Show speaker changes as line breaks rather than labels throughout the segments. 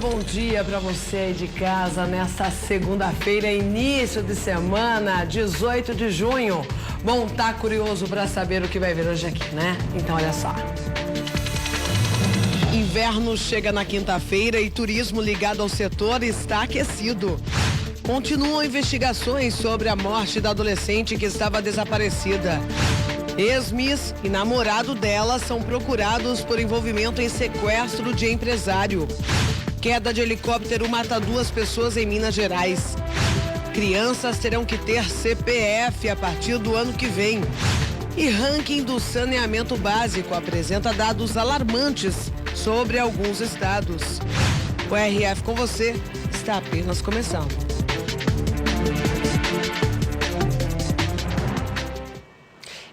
bom dia para você aí de casa nesta segunda-feira, início de semana, 18 de junho. Bom, tá curioso para saber o que vai vir hoje aqui, né? Então, olha só. Inverno chega na quinta-feira e turismo ligado ao setor está aquecido. Continuam investigações sobre a morte da adolescente que estava desaparecida. Ex-miss e namorado dela são procurados por envolvimento em sequestro de empresário. Queda de helicóptero mata 2 pessoas em Minas Gerais. Crianças terão que ter CPF a partir do ano que vem. E ranking do saneamento básico apresenta dados alarmantes sobre alguns estados. O RF com você está apenas começando.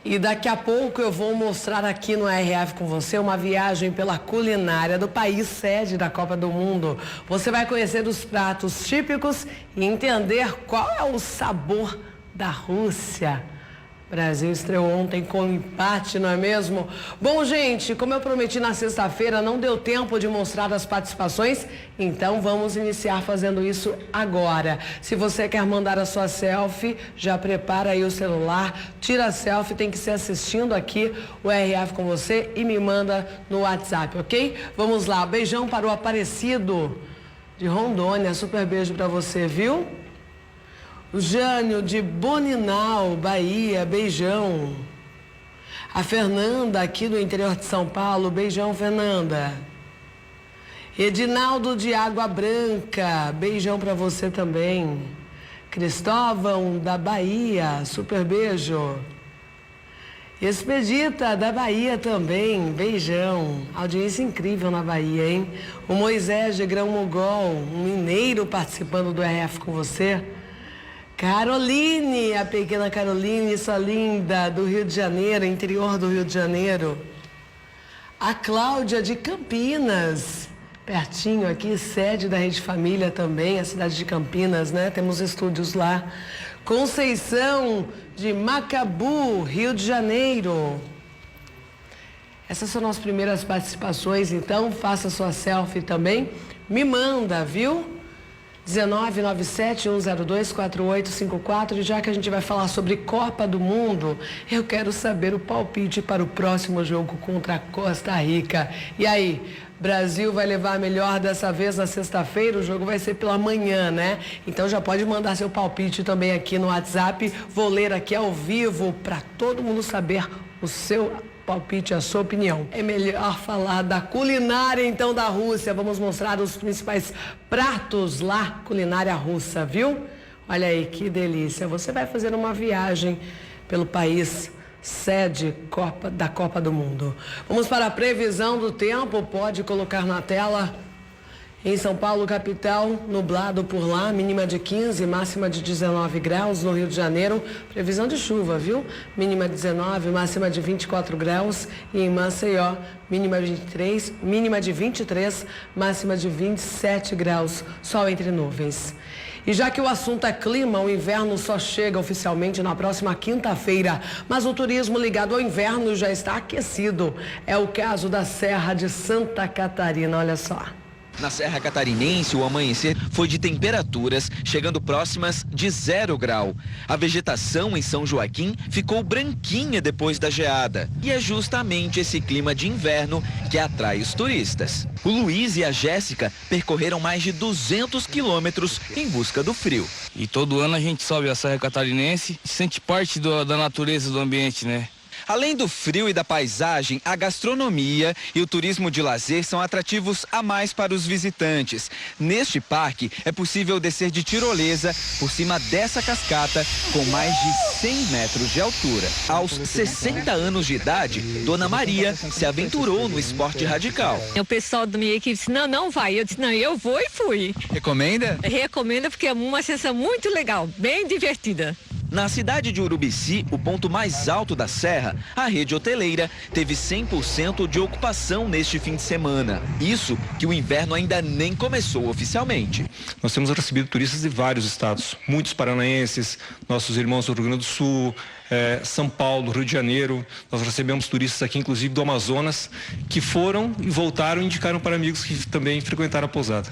E daqui a pouco eu vou mostrar aqui no RF com você uma viagem pela culinária do país sede da Copa do Mundo. Você vai conhecer os pratos típicos e entender qual é o sabor da Rússia. O Brasil estreou ontem com empate, não é mesmo? Bom, gente, como eu prometi na sexta-feira, não deu tempo de mostrar as participações, então vamos iniciar fazendo isso agora. Se você quer mandar a sua selfie, já prepara aí o celular, tira a selfie, tem que ser assistindo aqui o RF com você e me manda no WhatsApp, ok? Vamos lá, beijão para o Aparecido de Rondônia, super beijo para você, viu? O Jânio de Boninal, Bahia, beijão. A Fernanda aqui do interior de São Paulo, beijão, Fernanda. Edinaldo de Água Branca, beijão para você também. Cristóvão da Bahia, super beijo. Expedita da Bahia também, beijão. Audiência incrível na Bahia, hein? O Moisés de Grão Mogol, um mineiro participando do RF com você. Caroline, a pequena Caroline, sua linda, do Rio de Janeiro, interior do Rio de Janeiro. A Cláudia de Campinas, pertinho aqui, sede da Rede Família também, a cidade de Campinas, né? Temos estúdios lá. Conceição de Macabu, Rio de Janeiro. Essas são as primeiras participações, então faça sua selfie também. Me manda, viu? 1997-102-4854. E já que a gente vai falar sobre Copa do Mundo, eu quero saber o palpite para o próximo jogo contra a Costa Rica. E aí, Brasil vai levar a melhor dessa vez na sexta-feira? O jogo vai ser pela manhã, né? Então já pode mandar seu palpite também aqui no WhatsApp. Vou ler aqui ao vivo para todo mundo saber o seu palpite, a sua opinião. É melhor falar da culinária, então, da Rússia. Vamos mostrar os principais pratos lá, culinária russa, viu? Olha aí, que delícia. Você vai fazer uma viagem pelo país sede da Copa do Mundo. Vamos para a previsão do tempo. Pode colocar na tela. Em São Paulo, capital, nublado por lá, mínima de 15, máxima de 19 graus. No Rio de Janeiro, previsão de chuva, viu? Mínima de 19, máxima de 24 graus. E em Maceió, mínima de 23, mínima de 23, máxima de 27 graus. Sol entre nuvens. E já que o assunto é clima, o inverno só chega oficialmente na próxima quinta-feira. Mas o turismo ligado ao inverno já está aquecido. É o caso da Serra de Santa Catarina, olha só.
Na Serra Catarinense, o amanhecer foi de temperaturas chegando próximas de 0 grau. A vegetação em São Joaquim ficou branquinha depois da geada. E é justamente esse clima de inverno que atrai os turistas. O Luiz e a Jéssica percorreram mais de 200 quilômetros em busca do frio.
E todo ano a gente sobe a Serra Catarinense e sente parte da natureza do ambiente, né?
Além do frio e da paisagem, a gastronomia e o turismo de lazer são atrativos a mais para os visitantes. Neste parque, é possível descer de tirolesa por cima dessa cascata com mais de 100 metros de altura. Aos 60 anos de idade, Dona Maria se aventurou no esporte radical.
O pessoal da minha equipe disse, não vai. Eu disse, não, eu vou e fui.
Recomenda?
Recomendo porque é uma sensação muito legal, bem divertida.
Na cidade de Urubici, o ponto mais alto da serra, a rede hoteleira teve 100% de ocupação neste fim de semana. Isso que o inverno ainda nem começou oficialmente.
Nós temos recebido turistas de vários estados, muitos paranaenses, nossos irmãos do Rio Grande do Sul, São Paulo, Rio de Janeiro. Nós recebemos turistas aqui, inclusive do Amazonas, que foram e voltaram e indicaram para amigos que também frequentaram a pousada.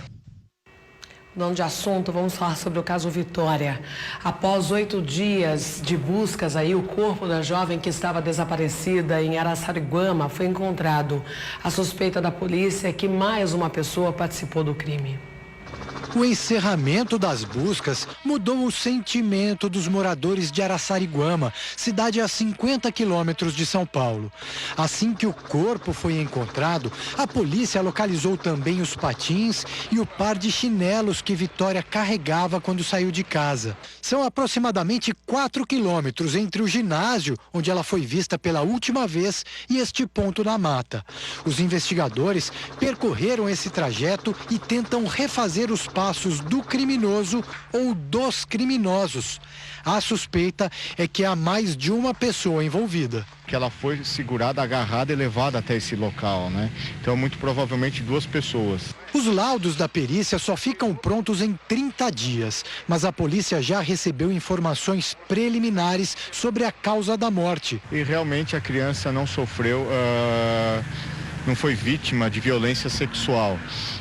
Mudando de assunto, vamos falar sobre o caso Vitória. Após 8 dias de buscas, o corpo da jovem que estava desaparecida em Araçariguama foi encontrado. A suspeita da polícia é que mais uma pessoa participou do crime.
O encerramento das buscas mudou o sentimento dos moradores de Araçariguama, cidade a 50 quilômetros de São Paulo. Assim que o corpo foi encontrado, a polícia localizou também os patins e o par de chinelos que Vitória carregava quando saiu de casa. São aproximadamente 4 quilômetros entre o ginásio, onde ela foi vista pela última vez, e este ponto na mata. Os investigadores percorreram esse trajeto e tentam refazer os passos do criminoso ou dos criminosos. A suspeita é que há mais de uma pessoa envolvida.
Que ela foi segurada, agarrada e levada até esse local, né? Então, muito provavelmente 2 pessoas.
Os laudos da perícia só ficam prontos em 30 dias, mas a polícia já recebeu informações preliminares sobre a causa da morte.
E realmente a criança não sofreu, não foi vítima de violência sexual.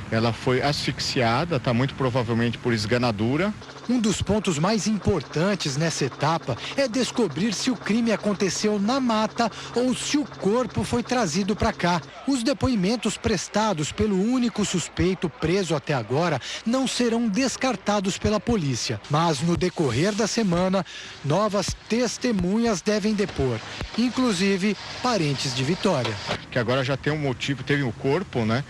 Ela foi asfixiada, muito provavelmente por esganadura.
Um dos pontos mais importantes nessa etapa é descobrir se o crime aconteceu na mata ou se o corpo foi trazido para cá. Os depoimentos prestados pelo único suspeito preso até agora não serão descartados pela polícia. Mas no decorrer da semana, novas testemunhas devem depor, inclusive parentes de Vitória.
Que agora já tem um motivo, teve o corpo, né?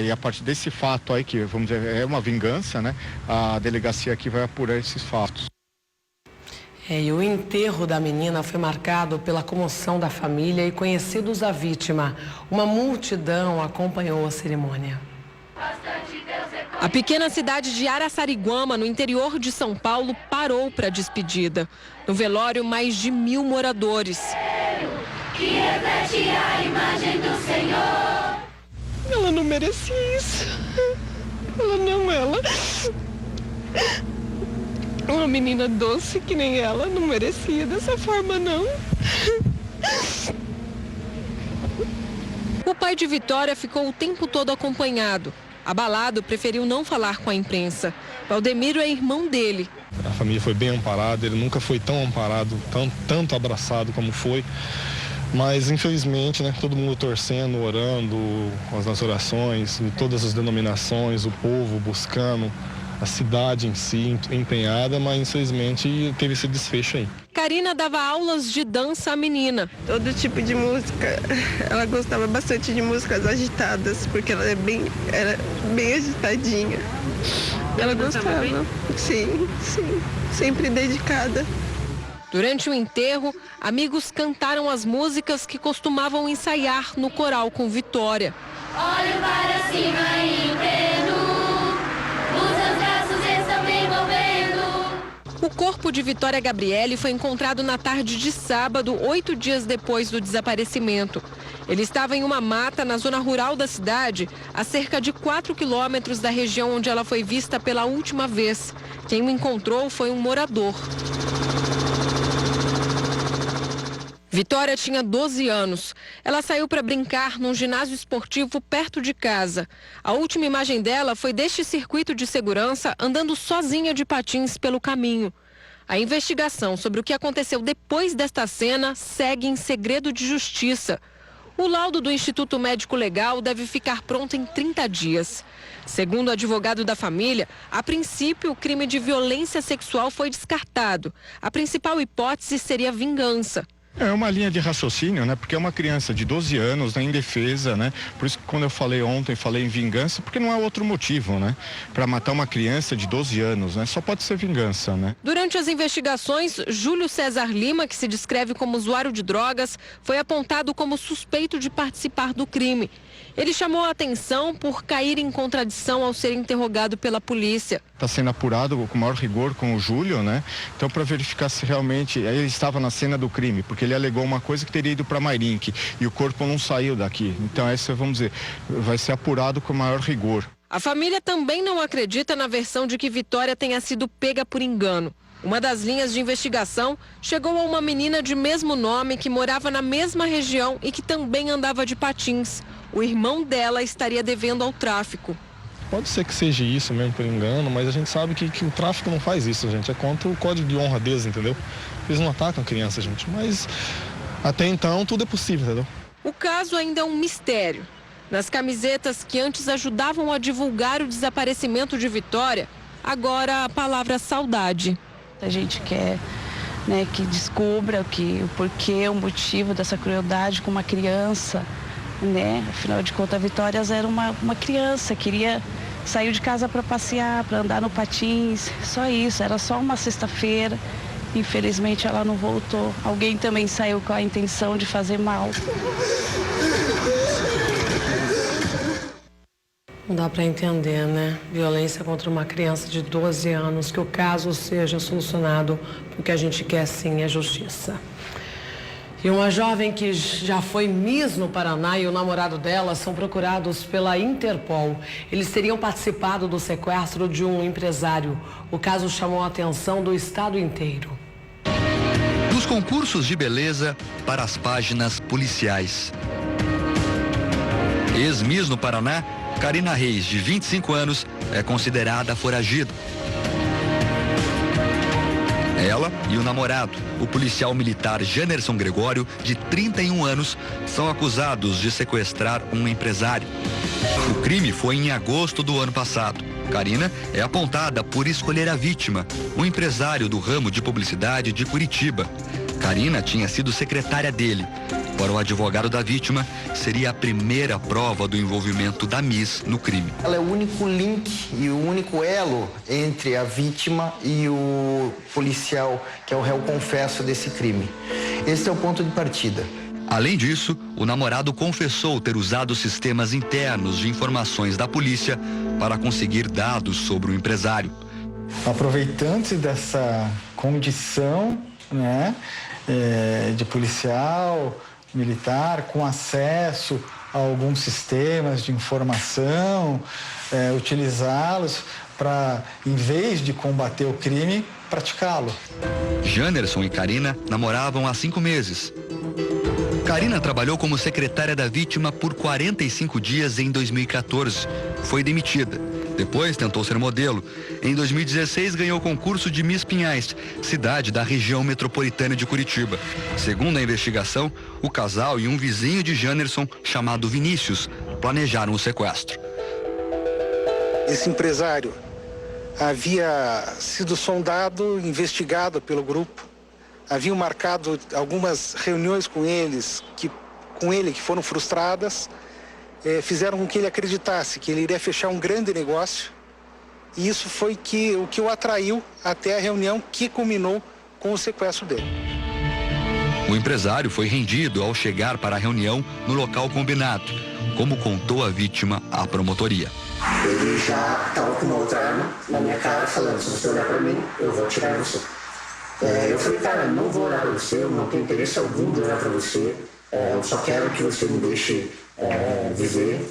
E a partir desse fato aí, que vamos dizer, é uma vingança, né? A delegacia aqui vai apurar esses fatos.
E o enterro da menina foi marcado pela comoção da família e conhecidos da vítima. Uma multidão acompanhou a cerimônia.
A pequena cidade de Araçariguama, no interior de São Paulo, parou para a despedida. No velório, mais de 1000 moradores.
Que reflete a imagem do Senhor.
Ela não merecia isso. Ela. Uma menina doce que nem ela não merecia dessa forma, não. O pai de Vitória ficou o tempo todo acompanhado. Abalado, preferiu não falar com a imprensa. Valdemiro é irmão dele.
A família foi bem amparada, ele nunca foi tão amparado, tanto abraçado como foi. Mas, infelizmente, todo mundo torcendo, orando, as orações, todas as denominações, o povo buscando, a cidade em si empenhada, mas, infelizmente, teve esse desfecho aí.
Karina dava aulas de dança à menina.
Todo tipo de música. Ela gostava bastante de músicas agitadas, porque ela era bem agitadinha. Ela gostava. Sim, sempre dedicada.
Durante o enterro, amigos cantaram as músicas que costumavam ensaiar no coral com Vitória.
Olho para cima e entendo, os seus braços estão me envolvendo.
O corpo de Vitória Gabriele foi encontrado na tarde de sábado, 8 dias depois do desaparecimento. Ele estava em uma mata na zona rural da cidade, a cerca de 4 quilômetros da região onde ela foi vista pela última vez. Quem o encontrou foi um morador. Vitória tinha 12 anos. Ela saiu para brincar num ginásio esportivo perto de casa. A última imagem dela foi deste circuito de segurança andando sozinha de patins pelo caminho. A investigação sobre o que aconteceu depois desta cena segue em segredo de justiça. O laudo do Instituto Médico Legal deve ficar pronto em 30 dias. Segundo o advogado da família, a princípio o crime de violência sexual foi descartado. A principal hipótese seria vingança.
É uma linha de raciocínio, porque é uma criança de 12 anos, indefesa, Por isso que quando eu falei ontem, falei em vingança, porque não há outro motivo, Para matar uma criança de 12 anos, Só pode ser vingança,
Durante as investigações, Júlio César Lima, que se descreve como usuário de drogas, foi apontado como suspeito de participar do crime. Ele chamou a atenção por cair em contradição ao ser interrogado pela polícia.
Está sendo apurado com o maior rigor com o Júlio, Então, para verificar se realmente ele estava na cena do crime, porque ele alegou uma coisa que teria ido para Mairink e o corpo não saiu daqui. Então, essa, vamos dizer, vai ser apurado com o maior rigor.
A família também não acredita na versão de que Vitória tenha sido pega por engano. Uma das linhas de investigação chegou a uma menina de mesmo nome que morava na mesma região e que também andava de patins. O irmão dela estaria devendo ao tráfico.
Pode ser que seja isso mesmo, por engano, mas a gente sabe que o tráfico não faz isso, gente. É contra o código de honra deles, entendeu? Eles não atacam criança, gente. Mas até então tudo é possível, entendeu?
O caso ainda é um mistério. Nas camisetas que antes ajudavam a divulgar o desaparecimento de Vitória, agora a palavra saudade.
A gente quer, né, que descubra o porquê, o motivo dessa crueldade com uma criança, né? Afinal de contas, a Vitória era uma criança, saiu de casa para passear, para andar no patins, só isso, era só uma sexta-feira. Infelizmente ela não voltou. Alguém também saiu com a intenção de fazer mal.
Não dá para entender, né? Violência contra uma criança de 12 anos, que o caso seja solucionado, porque a gente quer sim é justiça. E uma jovem que já foi Miss no Paraná e o namorado dela são procurados pela Interpol. Eles teriam participado do sequestro de um empresário. O caso chamou a atenção do estado inteiro.
Dos concursos de beleza para as páginas policiais. Ex-Miss no Paraná, Karina Reis, de 25 anos, é considerada foragida. Ela e o namorado, o policial militar Janerson Gregório, de 31 anos, são acusados de sequestrar um empresário. O crime foi em agosto do ano passado. Karina é apontada por escolher a vítima, um empresário do ramo de publicidade de Curitiba. Karina tinha sido secretária dele. Para o advogado da vítima, seria a primeira prova do envolvimento da Miss no crime.
Ela é o único link e o único elo entre a vítima e o policial, que é o réu confesso desse crime. Esse é o ponto de partida.
Além disso, o namorado confessou ter usado sistemas internos de informações da polícia para conseguir dados sobre o empresário.
Aproveitando-se dessa condição, né, de policial militar, com acesso a alguns sistemas de informação, utilizá-los para, em vez de combater o crime, praticá-lo.
Janerson e Karina namoravam há 5 meses. Karina trabalhou como secretária da vítima por 45 dias em 2014. Foi demitida. Depois tentou ser modelo. Em 2016 ganhou o concurso de Miss Pinhais, cidade da região metropolitana de Curitiba. Segundo a investigação, o casal e um vizinho de Janerson, chamado Vinícius, planejaram o sequestro.
Esse empresário havia sido sondado, investigado pelo grupo. Haviam marcado algumas reuniões com ele que foram frustradas. Fizeram com que ele acreditasse que ele iria fechar um grande negócio, e isso foi o que o atraiu até a reunião que culminou com o sequestro dele.
O empresário foi rendido ao chegar para a reunião no local combinado, como contou a vítima à promotoria.
Ele já estava com uma outra arma na minha cara, falando: se você olhar para mim, eu vou atirar em você. Eu falei: cara, não vou olhar para você, eu não tenho interesse algum de olhar para você, eu só quero que você me deixe viver.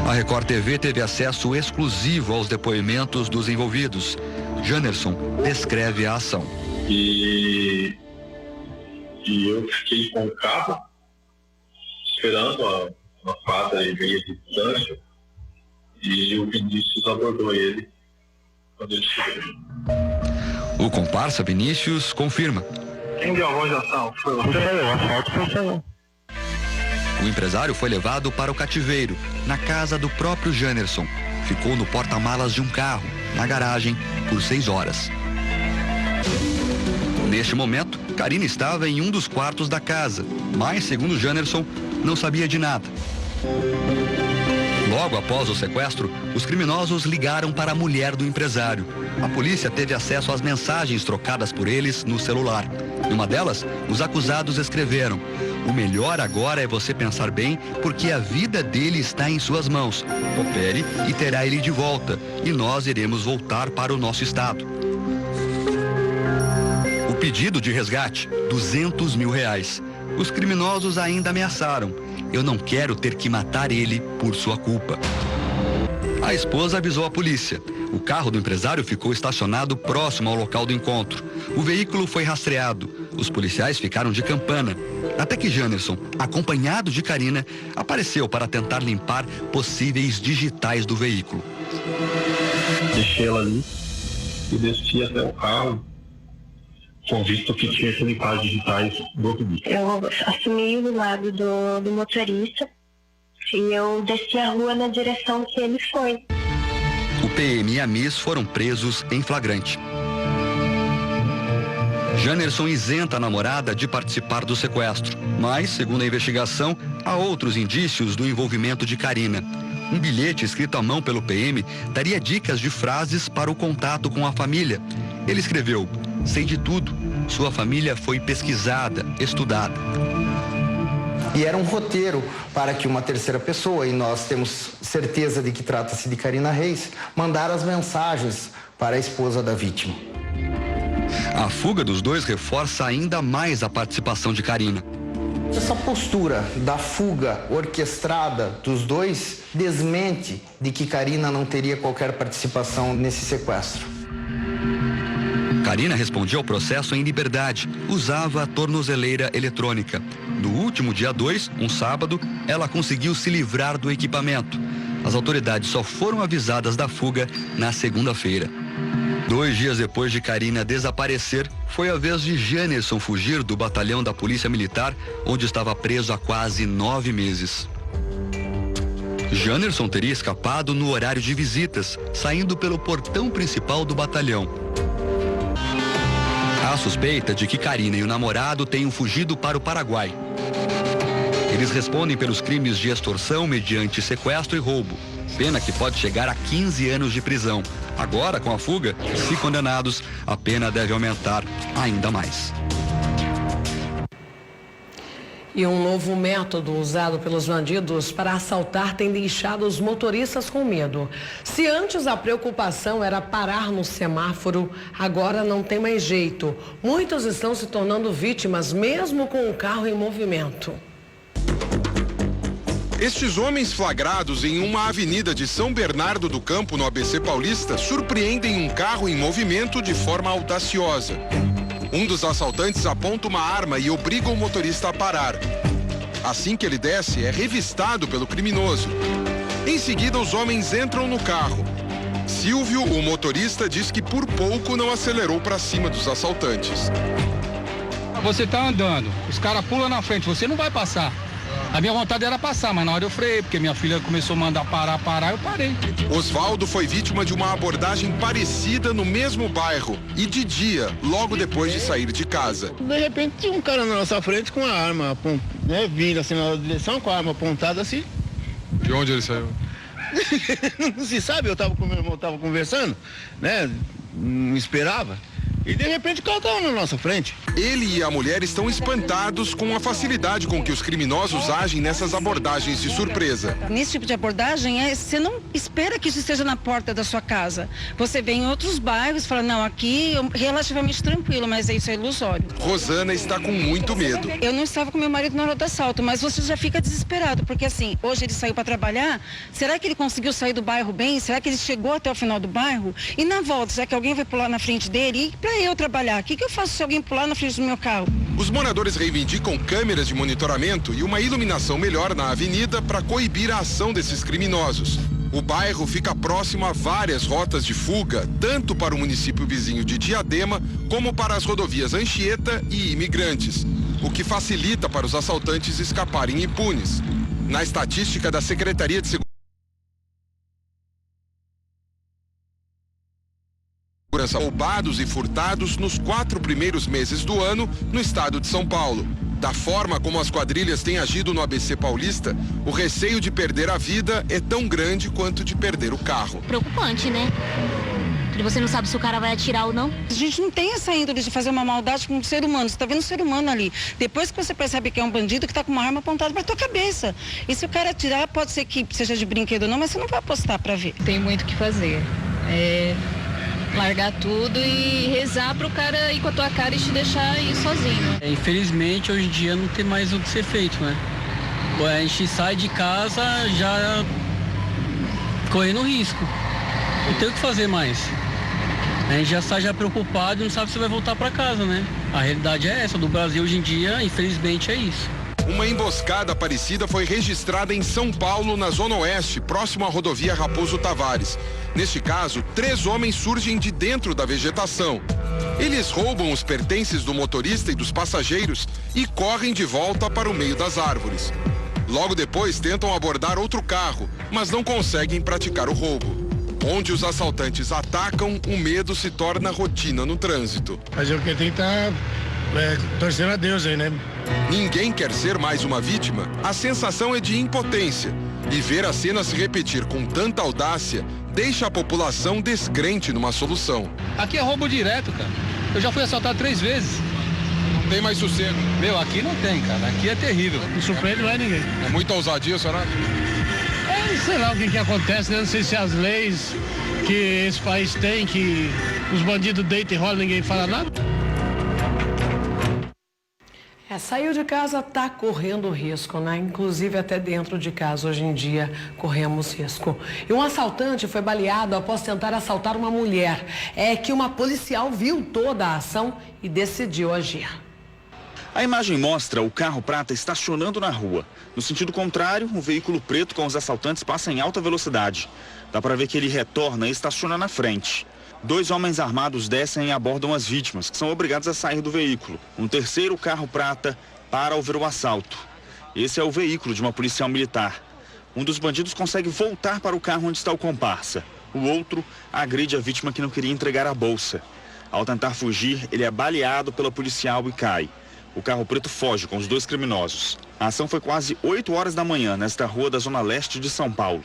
A Record TV teve acesso exclusivo aos depoimentos dos envolvidos. Janerson descreve a ação.
E eu fiquei com o carro esperando uma quadra e meia de distância, e o Vinícius abordou ele quando ele chegou.
O comparsa Vinícius confirma.
Quem deu a voz de ação? Foi você.
O empresário foi levado para o cativeiro, na casa do próprio Janerson. Ficou no porta-malas de um carro, na garagem, por 6 horas. Neste momento, Karina estava em um dos quartos da casa, mas, segundo Janerson, não sabia de nada. Logo após o sequestro, os criminosos ligaram para a mulher do empresário. A polícia teve acesso às mensagens trocadas por eles no celular. Em uma delas, os acusados escreveram: "O melhor agora é você pensar bem, porque a vida dele está em suas mãos. Opere e terá ele de volta, e nós iremos voltar para o nosso estado." O pedido de resgate, R$200 mil. Os criminosos ainda ameaçaram: "Eu não quero ter que matar ele por sua culpa." A esposa avisou a polícia. O carro do empresário ficou estacionado próximo ao local do encontro. O veículo foi rastreado. os policiais ficaram de campana, até que Janerson, acompanhado de Karina, apareceu para tentar limpar possíveis digitais do veículo.
Deixei ela ali e desci até o carro, convicto que tinha que limpar as digitais do veículo.
Eu assumi o lado do motorista e eu desci a rua na direção que ele foi.
O PM e a Miss foram presos em flagrante. Janerson isenta a namorada de participar do sequestro, mas, segundo a investigação, há outros indícios do envolvimento de Karina. Um bilhete escrito à mão pelo PM daria dicas de frases para o contato com a família. Ele escreveu: "Sei de tudo. Sua família foi pesquisada, estudada."
E era um roteiro para que uma terceira pessoa, e nós temos certeza de que trata-se de Karina Reis, mandar as mensagens para a esposa da vítima.
A fuga dos dois reforça ainda mais a participação de Karina.
Essa postura da fuga orquestrada dos dois desmente de que Karina não teria qualquer participação nesse sequestro.
Karina respondia ao processo em liberdade, usava a tornozeleira eletrônica. No último dia 2, um sábado, ela conseguiu se livrar do equipamento. As autoridades só foram avisadas da fuga na segunda-feira. 2 dias depois de Karina desaparecer, foi a vez de Janerson fugir do batalhão da Polícia Militar, onde estava preso há quase 9 meses. Janerson teria escapado no horário de visitas, saindo pelo portão principal do batalhão. Há suspeita de que Karina e o namorado tenham fugido para o Paraguai. Eles respondem pelos crimes de extorsão mediante sequestro e roubo, pena que pode chegar a 15 anos de prisão. Agora, com a fuga, se condenados, a pena deve aumentar ainda mais.
E um novo método usado pelos bandidos para assaltar tem deixado os motoristas com medo. Se antes a preocupação era parar no semáforo, agora não tem mais jeito. Muitos estão se tornando vítimas, mesmo com o carro em movimento.
Estes homens flagrados em uma avenida de São Bernardo do Campo, no ABC Paulista, surpreendem um carro em movimento de forma audaciosa. Um dos assaltantes aponta uma arma e obriga o motorista a parar. Assim que ele desce, é revistado pelo criminoso. Em seguida, os homens entram no carro. Silvio, o motorista, diz que por pouco não acelerou para cima dos assaltantes.
Você tá andando, os caras pulam na frente, você não vai passar. A minha vontade era passar, mas na hora eu freiei, porque minha filha começou a mandar parar, eu parei.
Osvaldo foi vítima de uma abordagem parecida no mesmo bairro e de dia, logo depois de sair de casa.
De repente tinha um cara na nossa frente com a arma, vindo assim na direção, com a arma apontada assim.
De onde ele saiu?
Não se sabe, eu tava com meu irmão, tava conversando, né? Não esperava. E de repente o cara estava na nossa frente.
Ele e a mulher estão espantados com a facilidade com que os criminosos agem nessas abordagens de surpresa.
Nesse tipo de abordagem, você não espera que isso esteja na porta da sua casa. Você vem em outros bairros e fala, não, aqui é relativamente tranquilo, mas isso é ilusório.
Rosana está com muito medo.
Eu não estava com meu marido na hora do assalto, mas você já fica desesperado, porque assim, hoje ele saiu para trabalhar, será que ele conseguiu sair do bairro bem? Será que ele chegou até o final do bairro? E na volta, será que alguém vai pular na frente dele? E para eu trabalhar, o que eu faço se alguém pular na frente do meu carro?
Os moradores reivindicam câmeras de monitoramento e uma iluminação melhor na avenida para coibir a ação desses criminosos. O bairro fica próximo a várias rotas de fuga, tanto para o município vizinho de Diadema, como para as rodovias Anchieta e Imigrantes, o que facilita para os assaltantes escaparem impunes. Na estatística da Secretaria de Segurança roubados e furtados nos 4 primeiros meses do ano no estado de São Paulo. Da forma como as quadrilhas têm agido no ABC Paulista, o receio de perder a vida é tão grande quanto de perder o carro.
Preocupante, né? Porque você não sabe se o cara vai atirar ou não.
A gente não tem essa índole de fazer uma maldade com um ser humano. Você tá vendo um ser humano ali. Depois que você percebe que é um bandido que tá com uma arma apontada pra tua cabeça. E se o cara atirar, pode ser que seja de brinquedo ou não, mas você não vai apostar pra ver.
Tem muito o que fazer. Largar tudo e rezar pro cara ir com a tua cara e te deixar ir sozinho.
Infelizmente, hoje em dia não tem mais o que ser feito, né? A gente sai de casa já correndo risco. Não tem o que fazer mais. A gente já sai preocupado e não sabe se vai voltar para casa, né? A realidade é essa, do Brasil hoje em dia, infelizmente é isso.
Uma emboscada parecida foi registrada em São Paulo, na Zona Oeste, próximo à rodovia Raposo Tavares. Neste caso, 3 homens surgem de dentro da vegetação. Eles roubam os pertences do motorista e dos passageiros e correm de volta para o meio das árvores. Logo depois, tentam abordar outro carro, mas não conseguem praticar o roubo. Onde os assaltantes atacam, o medo se torna rotina no trânsito.
Mas eu que tenho que estar torcendo a Deus aí, né?
Ninguém quer ser mais uma vítima. A sensação é de impotência. E ver a cena se repetir com tanta audácia deixa a população descrente numa solução.
Aqui é roubo direto, cara. Eu já fui assaltado 3 vezes.
Não tem mais sossego.
Meu, aqui não tem, cara. Aqui é terrível.
Não surpreende mais ninguém.
É muita ousadia, senhora?
Sei lá o que acontece, né? Não sei se as leis que esse país tem, que os bandidos deitam e rolam, ninguém fala nada.
Saiu de casa, tá correndo risco, né? Inclusive até dentro de casa hoje em dia corremos risco. E um assaltante foi baleado após tentar assaltar uma mulher. É que uma policial viu toda a ação e decidiu agir.
A imagem mostra o carro prata estacionando na rua. No sentido contrário, o veículo preto com os assaltantes passa em alta velocidade. Dá para ver que ele retorna e estaciona na frente. 2 homens armados descem e abordam as vítimas, que são obrigados a sair do veículo. Um terceiro carro prata para ao ver o assalto. Esse é o veículo de uma policial militar. Um dos bandidos consegue voltar para o carro onde está o comparsa. O outro agride a vítima que não queria entregar a bolsa. Ao tentar fugir, ele é baleado pela policial e cai. O carro preto foge com os 2 criminosos. A ação foi quase 8 horas da manhã, nesta rua da Zona Leste de São Paulo.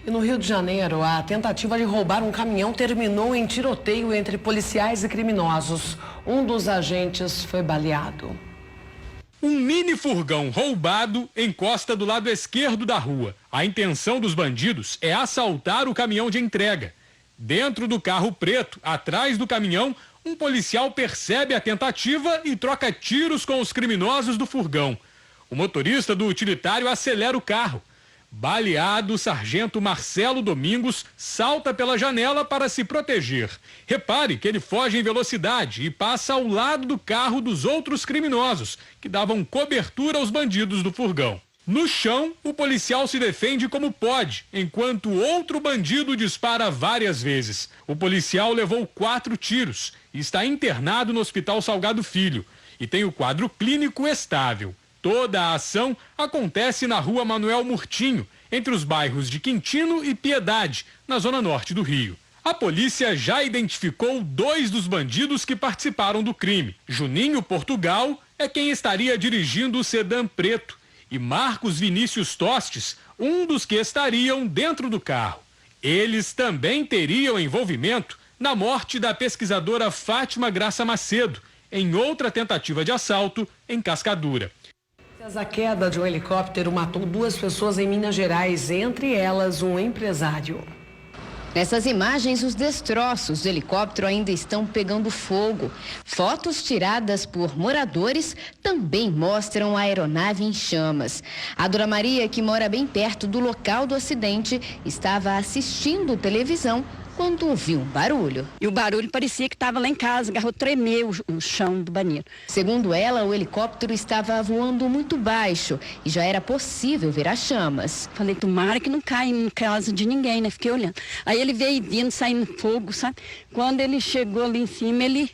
E no Rio de Janeiro, a tentativa de roubar um caminhão terminou em tiroteio entre policiais e criminosos. Um dos agentes foi baleado.
Um mini furgão roubado encosta do lado esquerdo da rua. A intenção dos bandidos é assaltar o caminhão de entrega. Dentro do carro preto, atrás do caminhão, um policial percebe a tentativa e troca tiros com os criminosos do furgão. O motorista do utilitário acelera o carro. Baleado, o sargento Marcelo Domingos salta pela janela para se proteger. Repare que ele foge em velocidade e passa ao lado do carro dos outros criminosos, que davam cobertura aos bandidos do furgão. No chão, o policial se defende como pode, enquanto outro bandido dispara várias vezes. O policial levou 4 tiros e está internado no Hospital Salgado Filho e tem o quadro clínico estável. Toda a ação acontece na rua Manuel Murtinho, entre os bairros de Quintino e Piedade, na zona norte do Rio. A polícia já identificou 2 dos bandidos que participaram do crime. Juninho Portugal é quem estaria dirigindo o sedã preto e Marcos Vinícius Tostes, um dos que estariam dentro do carro. Eles também teriam envolvimento na morte da pesquisadora Fátima Graça Macedo, em outra tentativa de assalto em Cascadura.
A queda de um helicóptero matou 2 pessoas em Minas Gerais, entre elas um empresário.
Nessas imagens, os destroços do helicóptero ainda estão pegando fogo. Fotos tiradas por moradores também mostram a aeronave em chamas. A Dona Maria, que mora bem perto do local do acidente, estava assistindo televisão quando ouviu um barulho.
E o barulho parecia que estava lá em casa, agarrou, tremeu o chão do banheiro.
Segundo ela, o helicóptero estava voando muito baixo e já era possível ver as chamas.
Falei, tomara que não caia em casa de ninguém, né? Fiquei olhando. Aí ele veio vindo, saindo fogo, sabe? Quando ele chegou ali em cima, ele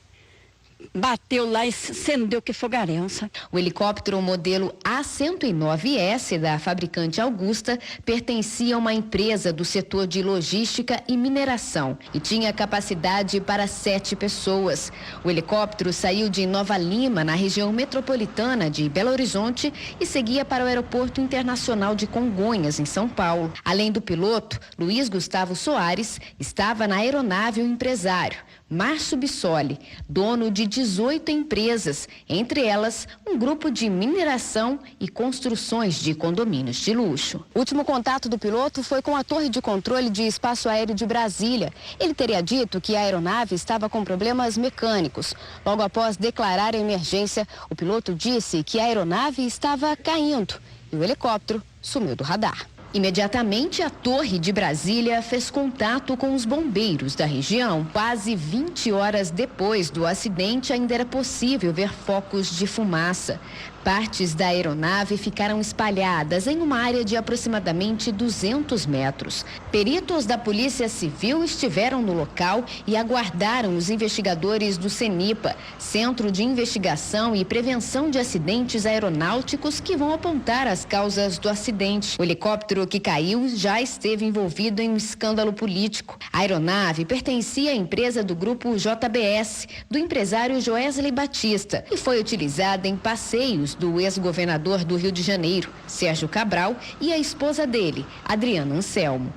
bateu lá e acendeu que fogaréu, sabe?
O helicóptero modelo A109S da fabricante Augusta pertencia a uma empresa do setor de logística e mineração e tinha capacidade para 7 pessoas. O helicóptero saiu de Nova Lima, na região metropolitana de Belo Horizonte, e seguia para o Aeroporto Internacional de Congonhas, em São Paulo. Além do piloto, Luiz Gustavo Soares, estava na aeronave o empresário Márcio Bissoli, dono de 18 empresas, entre elas um grupo de mineração e construções de condomínios de luxo.
O último contato do piloto foi com a Torre de Controle de Espaço Aéreo de Brasília. Ele teria dito que a aeronave estava com problemas mecânicos. Logo após declarar a emergência, o piloto disse que a aeronave estava caindo e o helicóptero sumiu do radar.
Imediatamente, a Torre de Brasília fez contato com os bombeiros da região. Quase 20 horas depois do acidente, ainda era possível ver focos de fumaça. Partes da aeronave ficaram espalhadas em uma área de aproximadamente 200 metros. Peritos da Polícia Civil estiveram no local e aguardaram os investigadores do CENIPA, Centro de Investigação e Prevenção de Acidentes Aeronáuticos, que vão apontar as causas do acidente. O helicóptero que caiu já esteve envolvido em um escândalo político. A aeronave pertencia à empresa do grupo JBS, do empresário Joesley Batista, e foi utilizada em passeios do ex-governador do Rio de Janeiro, Sérgio Cabral, e a esposa dele, Adriana Anselmo.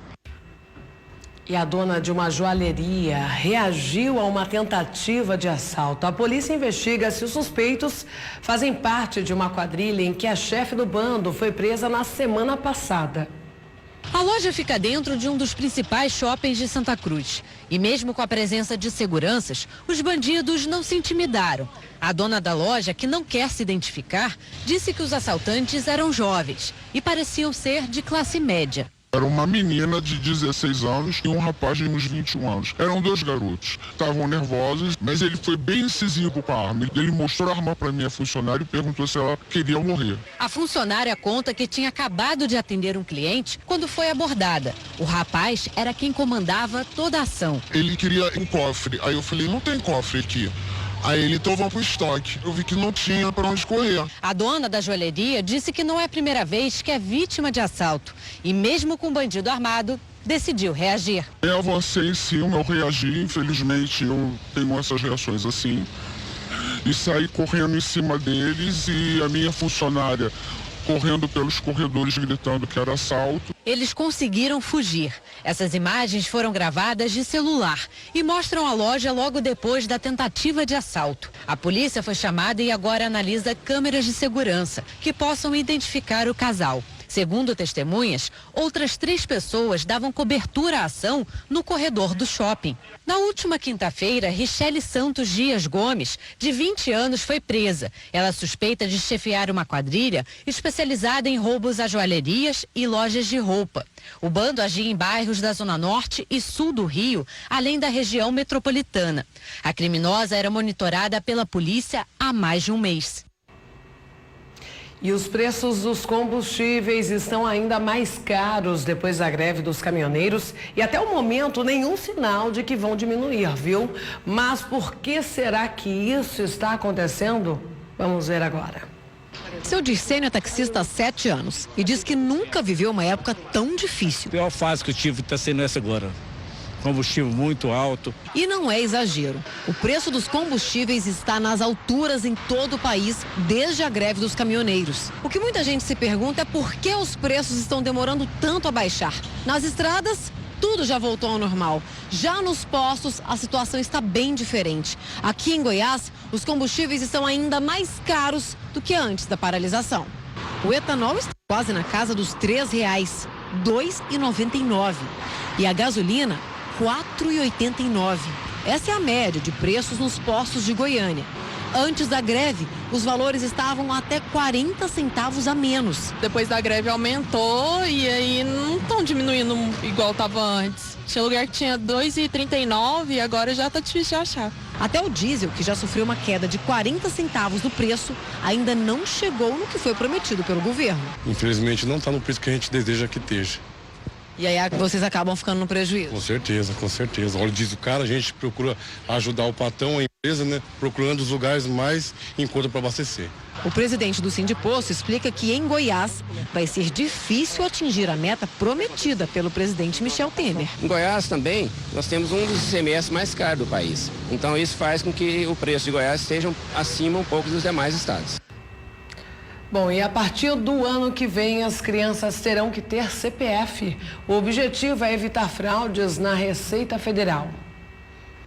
E a dona de uma joalheria reagiu a uma tentativa de assalto. A polícia investiga se os suspeitos fazem parte de uma quadrilha em que a chefe do bando foi presa na semana passada.
A loja fica dentro de um dos principais shoppings de Santa Cruz. E mesmo com a presença de seguranças, os bandidos não se intimidaram. A dona da loja, que não quer se identificar, disse que os assaltantes eram jovens e pareciam ser de classe média.
Era uma menina de 16 anos e um rapaz de uns 21 anos. Eram dois garotos. Estavam nervosos, mas ele foi bem incisivo com a arma. Ele mostrou a arma para minha funcionária e perguntou se ela queria morrer.
A funcionária conta que tinha acabado de atender um cliente quando foi abordada. O rapaz era quem comandava toda a ação.
Ele queria um cofre. Aí eu falei, não tem cofre aqui. Aí ele então vamos pro estoque. Eu vi que não tinha para onde correr.
A dona da joalheria disse que não é a primeira vez que é vítima de assalto. E mesmo com o bandido armado, decidiu reagir.
Eu avancei em cima, eu reagi. Infelizmente, eu tenho essas reações assim. E saí correndo em cima deles e a minha funcionária correndo pelos corredores gritando que era assalto.
Eles conseguiram fugir. Essas imagens foram gravadas de celular e mostram a loja logo depois da tentativa de assalto. A polícia foi chamada e agora analisa câmeras de segurança que possam identificar o casal. Segundo testemunhas, outras 3 pessoas davam cobertura à ação no corredor do shopping. Na última quinta-feira, Richelle Santos Dias Gomes, de 20 anos, foi presa. Ela suspeita de chefiar uma quadrilha especializada em roubos a joalherias e lojas de roupa. O bando agia em bairros da Zona Norte e Sul do Rio, além da região metropolitana. A criminosa era monitorada pela polícia há mais de um mês.
E os preços dos combustíveis estão ainda mais caros depois da greve dos caminhoneiros e até o momento nenhum sinal de que vão diminuir, viu? Mas por que será que isso está acontecendo? Vamos ver agora.
Seu Dircênio é taxista há 7 anos e diz que nunca viveu uma época tão difícil.
A pior fase que eu tive está sendo essa agora. Combustível muito alto.
E não é exagero. O preço dos combustíveis está nas alturas em todo o país desde a greve dos caminhoneiros. O que muita gente se pergunta é por que os preços estão demorando tanto a baixar. Nas estradas, tudo já voltou ao normal. Já nos postos, a situação está bem diferente. Aqui em Goiás, os combustíveis estão ainda mais caros do que antes da paralisação. O etanol está quase na casa dos R$3, R$ 2,99. E a gasolina, R$ 4,89. Essa é a média de preços nos postos de Goiânia. Antes da greve, os valores estavam até 40 centavos a menos.
Depois da greve aumentou e aí não estão diminuindo igual estava antes. Tinha lugar que tinha R$ 2,39 e agora já está difícil de achar.
Até o diesel, que já sofreu uma queda de 40 centavos no preço, ainda não chegou no que foi prometido pelo governo.
Infelizmente não está no preço que a gente deseja que esteja.
E aí vocês acabam ficando no prejuízo?
Com certeza, com certeza. Olha, diz o cara, a gente procura ajudar o patrão, a empresa, né? Procurando os lugares mais em conta para abastecer.
O presidente do Sindiposto explica que em Goiás vai ser difícil atingir a meta prometida pelo presidente Michel Temer.
Em Goiás também, nós temos um dos ICMS mais caros do país. Então isso faz com que o preço de Goiás esteja acima um pouco dos demais estados.
Bom, e a partir do ano que vem, as crianças terão que ter CPF. O objetivo é evitar fraudes na Receita Federal.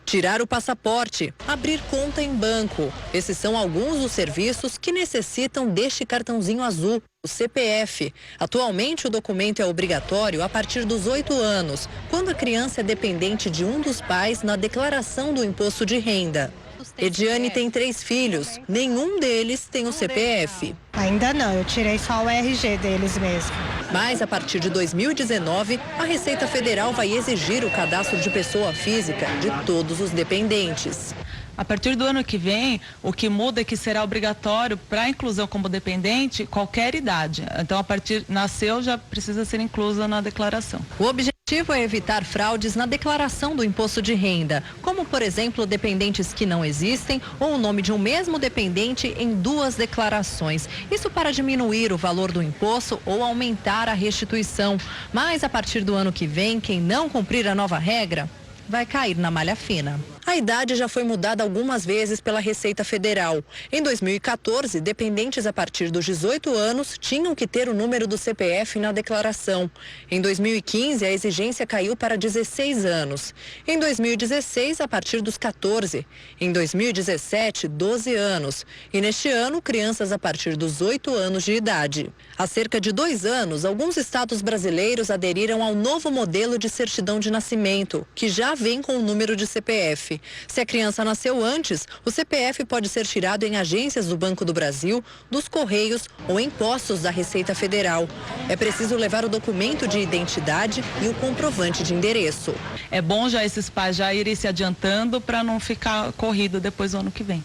Tirar o passaporte, abrir conta em banco. Esses são alguns dos serviços que necessitam deste cartãozinho azul, o CPF. Atualmente, o documento é obrigatório a partir dos 8 anos, quando a criança é dependente de um dos pais na declaração do imposto de renda. Ediane tem 3 filhos, nenhum deles tem o CPF.
Ainda não, eu tirei só o RG deles mesmo. Mas, a partir de 2019, a Receita Federal vai exigir o cadastro de pessoa física de todos os dependentes.
A partir do ano que vem, o que muda é que será obrigatório para a inclusão como dependente qualquer idade. Então, nasceu, já precisa ser inclusa na declaração.
O objetivo é evitar fraudes na declaração do imposto de renda, como, por exemplo, dependentes que não existem ou o nome de um mesmo dependente em 2 declarações. Isso para diminuir o valor do imposto ou aumentar a restituição. Mas, a partir do ano que vem, quem não cumprir a nova regra vai cair na malha fina. A idade já foi mudada algumas vezes pela Receita Federal. Em 2014, dependentes a partir dos 18 anos tinham que ter o número do CPF na declaração. Em 2015, a exigência caiu para 16 anos. Em 2016, a partir dos 14. Em 2017, 12 anos. E neste ano, crianças a partir dos 8 anos de idade. Há cerca de 2 anos, alguns estados brasileiros aderiram ao novo modelo de certidão de nascimento, que já vem com o número de CPF. Se a criança nasceu antes, o CPF pode ser tirado em agências do Banco do Brasil, dos Correios ou em postos da Receita Federal. É preciso levar o documento de identidade e o comprovante de endereço.
É bom já esses pais já irem se adiantando para não ficar corrido depois do ano que vem.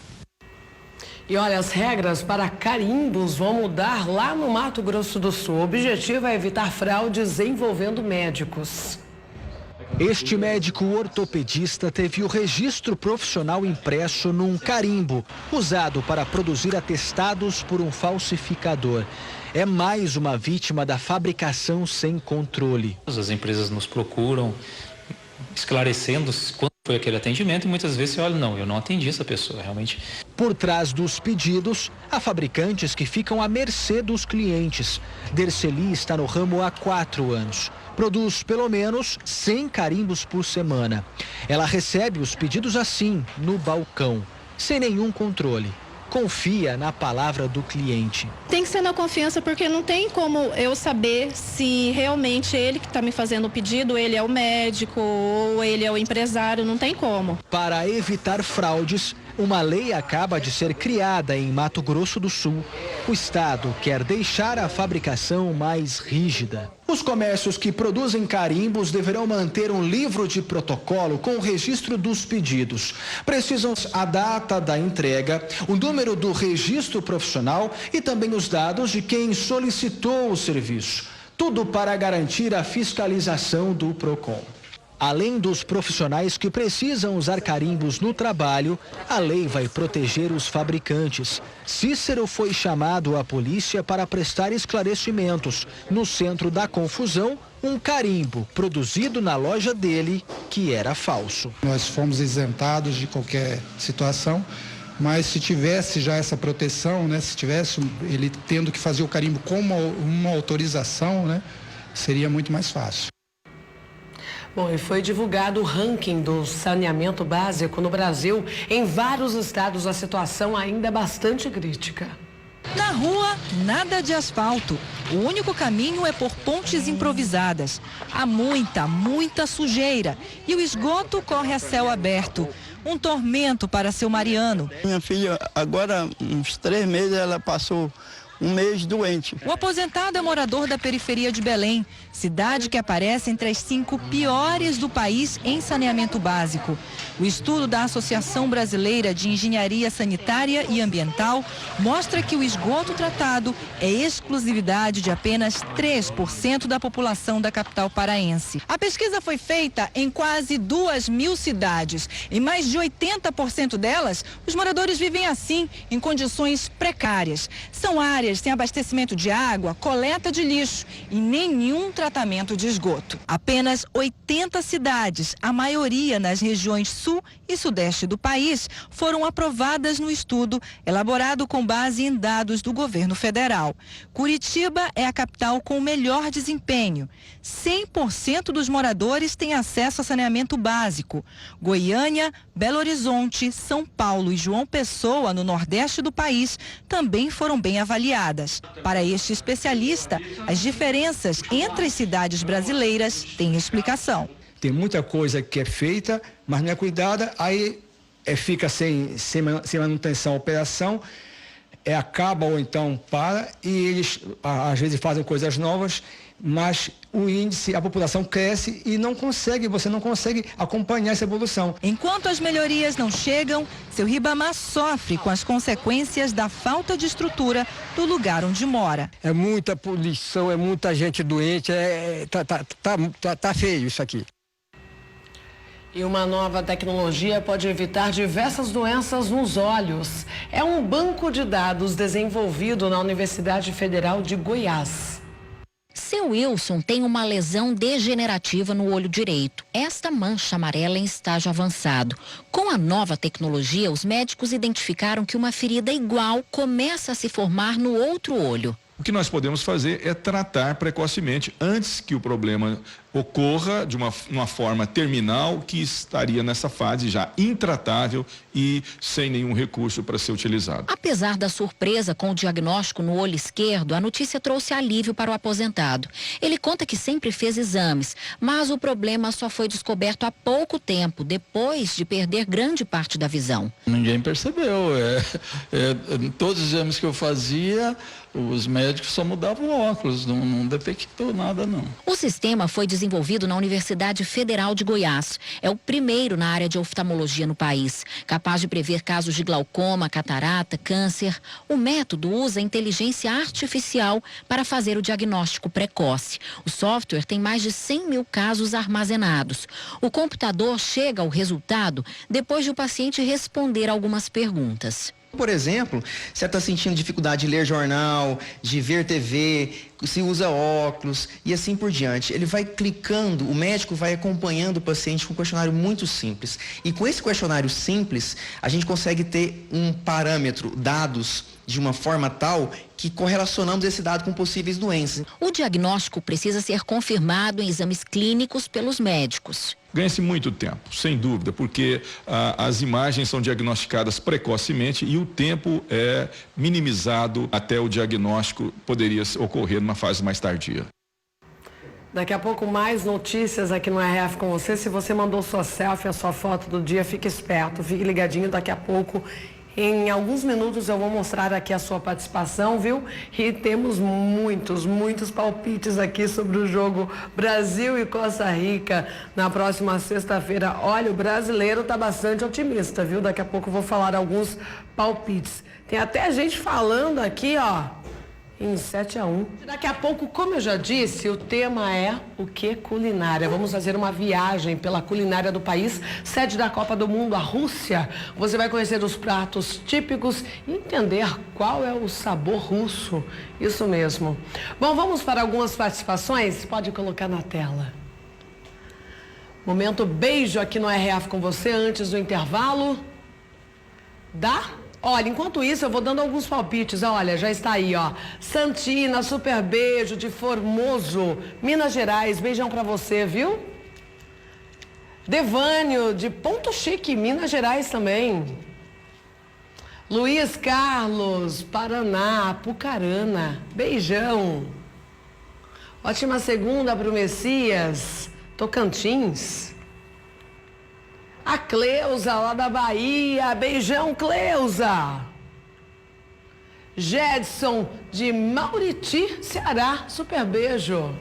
E olha, as regras para carimbos vão mudar lá no Mato Grosso do Sul. O objetivo é evitar fraudes envolvendo médicos.
Este médico ortopedista teve o registro profissional impresso num carimbo, usado para produzir atestados por um falsificador. É mais uma vítima da fabricação sem controle.
As empresas nos procuram esclarecendo quando foi aquele atendimento e muitas vezes você olha, não, eu não atendi essa pessoa, realmente.
Por trás dos pedidos, há fabricantes que ficam à mercê dos clientes. Derceli está no ramo há 4 anos. Produz pelo menos 100 carimbos por semana. Ela recebe os pedidos assim, no balcão, sem nenhum controle. Confia na palavra do cliente.
Tem que ser na confiança, porque não tem como eu saber se realmente ele que está me fazendo o pedido, ele é o médico ou ele é o empresário, não tem como.
Para evitar fraudes, uma lei acaba de ser criada em Mato Grosso do Sul. O estado quer deixar a fabricação mais rígida. Os comércios que produzem carimbos deverão manter um livro de protocolo com o registro dos pedidos. Precisam a data da entrega, o número do registro profissional e também os dados de quem solicitou o serviço. Tudo para garantir a fiscalização do PROCON. Além dos profissionais que precisam usar carimbos no trabalho, a lei vai proteger os fabricantes. Cícero foi chamado à polícia para prestar esclarecimentos. No centro da confusão, um carimbo produzido na loja dele, que era falso.
Nós fomos isentados de qualquer situação, mas se tivesse já essa proteção, né, se tivesse ele tendo que fazer o carimbo com uma autorização, né, seria muito mais fácil.
Bom, e foi divulgado o ranking do saneamento básico no Brasil. Em vários estados, a situação ainda é bastante crítica.
Na rua, nada de asfalto. O único caminho é por pontes improvisadas. Há muita sujeira. E o esgoto corre a céu aberto. Um tormento para seu Mariano.
Minha filha, agora, uns 3 meses, ela passou um mês doente.
O aposentado é morador da periferia de Belém, cidade que aparece entre as 5 piores do país em saneamento básico. O estudo da Associação Brasileira de Engenharia Sanitária e Ambiental mostra que o esgoto tratado é exclusividade de apenas 3% da população da capital paraense. A pesquisa foi feita em quase 2.000 cidades. Em mais de 80% delas, os moradores vivem assim, em condições precárias. São áreas sem abastecimento de água, coleta de lixo e nenhum tratamento de esgoto. Apenas 80 cidades, a maioria nas regiões sul e sudeste do país, foram aprovadas no estudo elaborado com base em dados do governo federal. Curitiba é a capital com o melhor desempenho. 100% dos moradores têm acesso a saneamento básico. Goiânia, Belo Horizonte, São Paulo e João Pessoa, no nordeste do país, também foram bem avaliadas. Para este especialista, as diferenças entre as cidades brasileiras têm explicação.
Tem muita coisa que é feita, mas não é cuidada, aí fica sem manutenção a operação, acaba ou então para, e eles às vezes fazem coisas novas, mas o índice, a população cresce e você não consegue acompanhar essa evolução.
Enquanto as melhorias não chegam, seu Ribamar sofre com as consequências da falta de estrutura do lugar onde mora.
É muita poluição, é muita gente doente, tá feio isso aqui.
E uma nova tecnologia pode evitar diversas doenças nos olhos. É um banco de dados desenvolvido na Universidade Federal de Goiás.
Seu Wilson tem uma lesão degenerativa no olho direito. Esta mancha amarela em estágio avançado. Com a nova tecnologia, os médicos identificaram que uma ferida igual começa a se formar no outro olho.
O que nós podemos fazer é tratar precocemente antes que o problema ocorra de uma forma terminal, que estaria nessa fase já intratável e sem nenhum recurso para ser utilizado.
Apesar da surpresa com o diagnóstico no olho esquerdo, a notícia trouxe alívio para o aposentado. Ele conta que sempre fez exames, mas o problema só foi descoberto há pouco tempo, depois de perder grande parte da visão.
Ninguém percebeu. Todos os exames que eu fazia, os médicos só mudavam o óculos, não detectou nada não.
O sistema foi desenvolvido na Universidade Federal de Goiás. É o primeiro na área de oftalmologia no país, capaz de prever casos de glaucoma, catarata, câncer. O método usa inteligência artificial para fazer o diagnóstico precoce. O software tem mais de 100 mil casos armazenados. O computador chega ao resultado depois de o paciente responder algumas perguntas.
Por exemplo, você está sentindo dificuldade de ler jornal, de ver TV, se usa óculos e assim por diante. Ele vai clicando, o médico vai acompanhando o paciente com um questionário muito simples. E com esse questionário simples, a gente consegue ter um parâmetro, dados, de uma forma tal que correlacionamos esse dado com possíveis doenças.
O diagnóstico precisa ser confirmado em exames clínicos pelos médicos.
Ganha-se muito tempo, sem dúvida, porque as imagens são diagnosticadas precocemente e o tempo é minimizado até o diagnóstico poderia ocorrer numa fase mais tardia.
Daqui a pouco mais notícias aqui no RF com você. Se você mandou sua selfie, a sua foto do dia, fique esperto, fique ligadinho. Daqui a pouco, em alguns minutos, eu vou mostrar aqui a sua participação, viu? E temos muitos palpites aqui sobre o jogo Brasil e Costa Rica na próxima sexta-feira. Olha, o brasileiro tá bastante otimista, viu? Daqui a pouco eu vou falar alguns palpites. Tem até gente falando aqui, ó, em 7-1. Daqui a pouco, como eu já disse, o tema é o que? Culinária. Vamos fazer uma viagem pela culinária do país, sede da Copa do Mundo, a Rússia. Você vai conhecer os pratos típicos e entender qual é o sabor russo. Isso mesmo. Bom, vamos para algumas participações? Pode colocar na tela. Momento beijo aqui no RF com você, antes do intervalo. Olha, enquanto isso, eu vou dando alguns palpites. Olha, já está aí, ó. Santina, super beijo de Formoso, Minas Gerais. Beijão pra você, viu? Devânio, de Ponto Chique, Minas Gerais também. Luiz Carlos, Paraná, Apucarana. Beijão. Ótima segunda pro Messias, Tocantins. A Cleusa, lá da Bahia. Beijão, Cleusa. Jedson, de Mauriti, Ceará. Super beijo.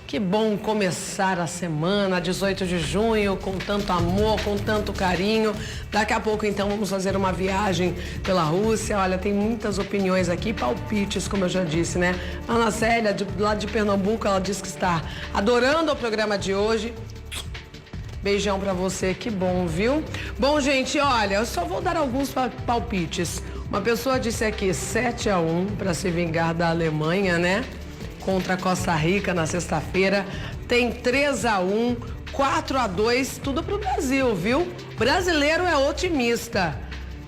Que bom começar a semana, 18 de junho, com tanto amor, com tanto carinho. Daqui a pouco, então, vamos fazer uma viagem pela Rússia. Olha, tem muitas opiniões aqui, palpites, como eu já disse, né? Ana Célia, lá de Pernambuco, ela diz que está adorando o programa de hoje. Beijão pra você, que bom, viu? Bom, gente, olha, eu só vou dar alguns palpites. Uma pessoa disse aqui 7-1 para se vingar da Alemanha, né? Contra a Costa Rica na sexta-feira. Tem 3-1, 4-2, tudo pro Brasil, viu? Brasileiro é otimista.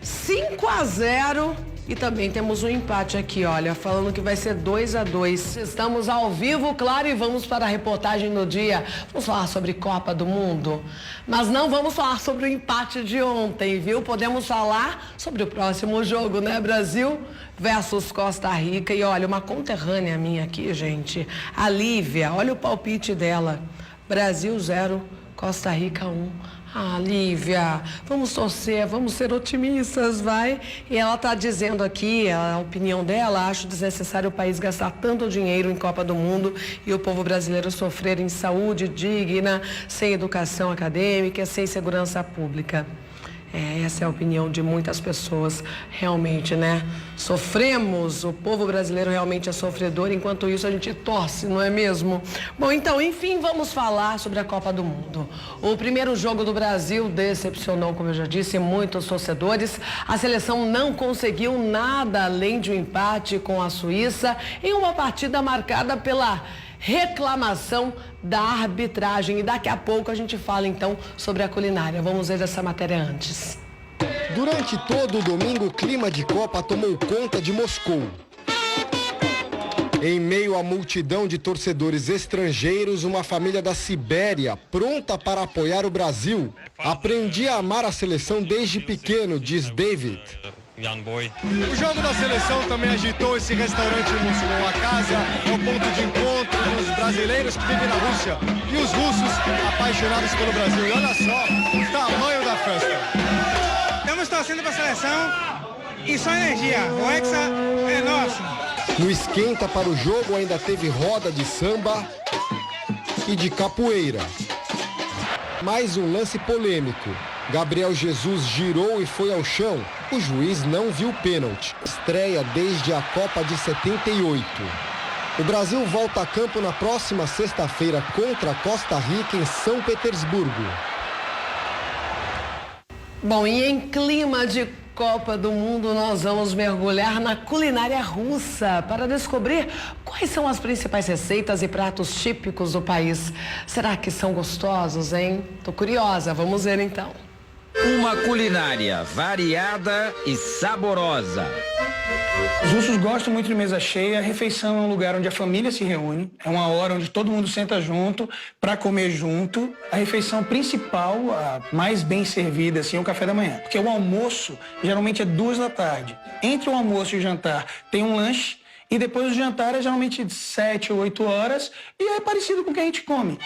5-0. E também temos um empate aqui, olha, falando que vai ser 2-2. Estamos ao vivo, claro, e vamos para a reportagem do dia. Vamos falar sobre Copa do Mundo, mas não vamos falar sobre o empate de ontem, viu? Podemos falar sobre o próximo jogo, né? Brasil versus Costa Rica. E olha, uma conterrânea minha aqui, gente, a Lívia, olha o palpite dela. Brasil 0, Costa Rica 1. Ah, Lívia, vamos torcer, vamos ser otimistas, vai. E ela está dizendo aqui, a opinião dela, acho desnecessário o país gastar tanto dinheiro em Copa do Mundo e o povo brasileiro sofrer em saúde digna, sem educação acadêmica, sem segurança pública. Essa é a opinião de muitas pessoas, realmente, né? Sofremos, o povo brasileiro realmente é sofredor, enquanto isso a gente torce, não é mesmo? Bom, então, enfim, vamos falar sobre a Copa do Mundo. O primeiro jogo do Brasil decepcionou, como eu já disse, muitos torcedores. A seleção não conseguiu nada além de um empate com a Suíça em uma partida marcada pela reclamação da arbitragem. E daqui a pouco a gente fala então sobre a culinária. Vamos ver essa matéria antes.
Durante todo o domingo, o clima de Copa tomou conta de Moscou. Em meio à multidão de torcedores estrangeiros, uma família da Sibéria, pronta para apoiar o Brasil. Aprendi a amar a seleção desde pequeno, diz David.
O jogo da seleção também agitou esse restaurante em Moscou. A casa é o ponto de encontro dos brasileiros que vivem na Rússia e os russos apaixonados pelo Brasil. E olha só o tamanho da festa.
Estamos torcendo para a seleção e só energia. O Hexa é nosso.
No esquenta para o jogo ainda teve roda de samba e de capoeira. Mais um lance polêmico. Gabriel Jesus girou e foi ao chão. O juiz não viu o pênalti. Estreia desde a Copa de 78. O Brasil volta a campo na próxima sexta-feira contra a Costa Rica em São Petersburgo.
Bom, e em clima de Copa do Mundo, nós vamos mergulhar na culinária russa para descobrir quais são as principais receitas e pratos típicos do país. Será que são gostosos, hein? Tô curiosa, vamos ver então.
Uma culinária variada e saborosa.
Os russos gostam muito de mesa cheia. A refeição é um lugar onde a família se reúne. É uma hora onde todo mundo senta junto para comer junto. A refeição principal, a mais bem servida, assim, é o café da manhã. Porque o almoço geralmente é 2 da tarde. Entre o almoço e o jantar tem um lanche. E depois o jantar é geralmente de 7 ou 8 horas e é parecido com o que a gente come.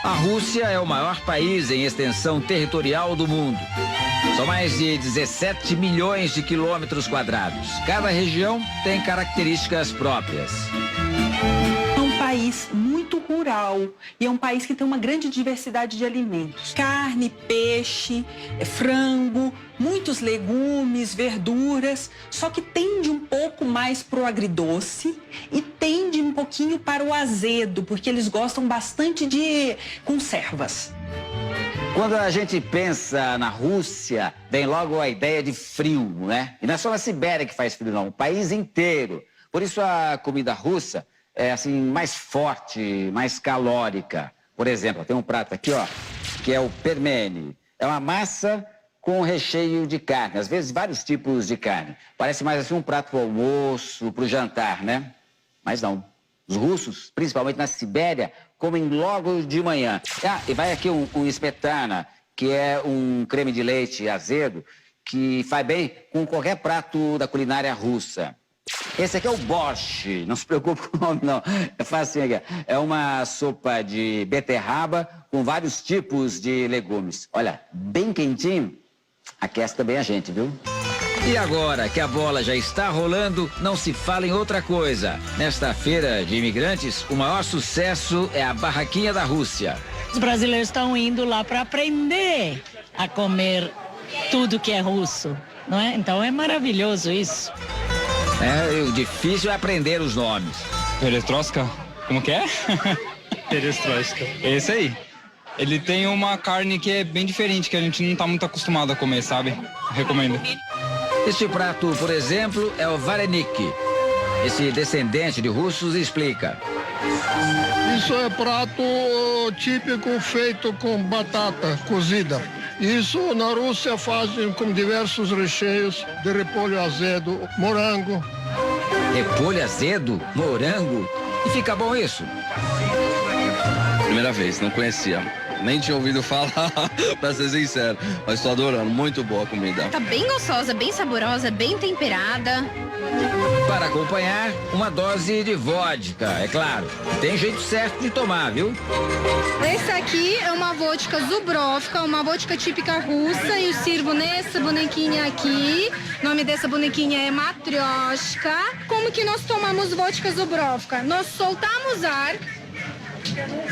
A Rússia é o maior país em extensão territorial do mundo. São mais de 17 milhões de quilômetros quadrados. Cada região tem características próprias.
É um país muito rural e é um país que tem uma grande diversidade de alimentos. Carne, peixe, frango, muitos legumes, verduras, só que tende um pouco mais para o agridoce e tende um pouquinho para o azedo, porque eles gostam bastante de conservas.
Quando a gente pensa na Rússia, vem logo a ideia de frio, né? E não é só na Sibéria que faz frio, não, o país inteiro. Por isso a comida russa é assim mais forte, mais calórica. Por exemplo, tem um prato aqui, ó, que é o pelmeni. É uma massa com recheio de carne, às vezes vários tipos de carne. Parece mais assim um prato para o almoço, para o jantar, né? Mas não. Os russos, principalmente na Sibéria, comem logo de manhã. Ah, e vai aqui um smetana, que é um creme de leite azedo, que faz bem com qualquer prato da culinária russa. Esse aqui é o borscht, não se preocupe com o nome não, é facinho aqui. É uma sopa de beterraba com vários tipos de legumes. Olha, bem quentinho, aquece também a gente, viu? E agora que a bola já está rolando, não se fala em outra coisa. Nesta feira de imigrantes, o maior sucesso é a barraquinha da Rússia.
Os brasileiros estão indo lá para aprender a comer tudo que é russo, não é? Então é maravilhoso isso.
O difícil é aprender os nomes.
Perestroika? Como que é? Perestroika. Esse aí. Ele tem uma carne que é bem diferente, que a gente não está muito acostumado a comer, sabe? Recomendo.
Este prato, por exemplo, é o varenik. Esse descendente de russos explica.
Isso é prato típico feito com batata cozida. Isso na Rússia fazem com diversos recheios de repolho azedo, morango.
Repolho azedo? Morango? E fica bom isso?
Primeira vez, não conhecia. Nem tinha ouvido falar, pra ser sincero. Mas tô adorando, muito boa a comida.
Tá bem gostosa, bem saborosa, bem temperada.
Para acompanhar, uma dose de vodka, é claro. Tem jeito certo de tomar, viu?
Esse aqui é uma vodka Zubrovka, uma vodka típica russa, e eu sirvo nessa bonequinha aqui. O nome dessa bonequinha é Matryoshka. Como que nós tomamos vodka Zubrovka? Nós soltamos ar,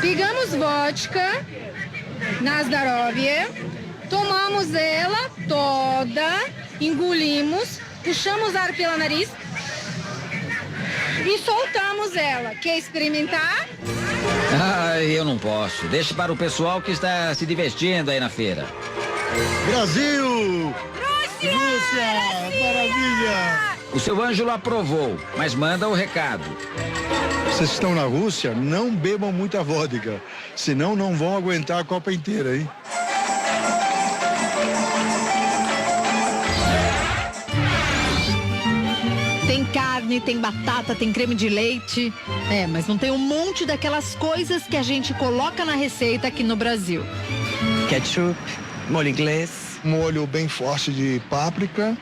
pegamos vodka na Zdarovie, tomamos ela toda, engolimos, puxamos ar pelo nariz e soltamos ela. Quer experimentar?
Eu não posso. Deixe para o pessoal que está se divertindo aí na feira.
Brasil! Rússia! Maravilha!
O seu Ângelo aprovou, mas manda o recado.
Vocês que estão na Rússia, não bebam muita vodka, senão não vão aguentar a Copa inteira, hein?
Tem carne, tem batata, tem creme de leite. Mas não tem um monte daquelas coisas que a gente coloca na receita aqui no Brasil.
Ketchup, molho inglês.
Molho bem forte de páprica.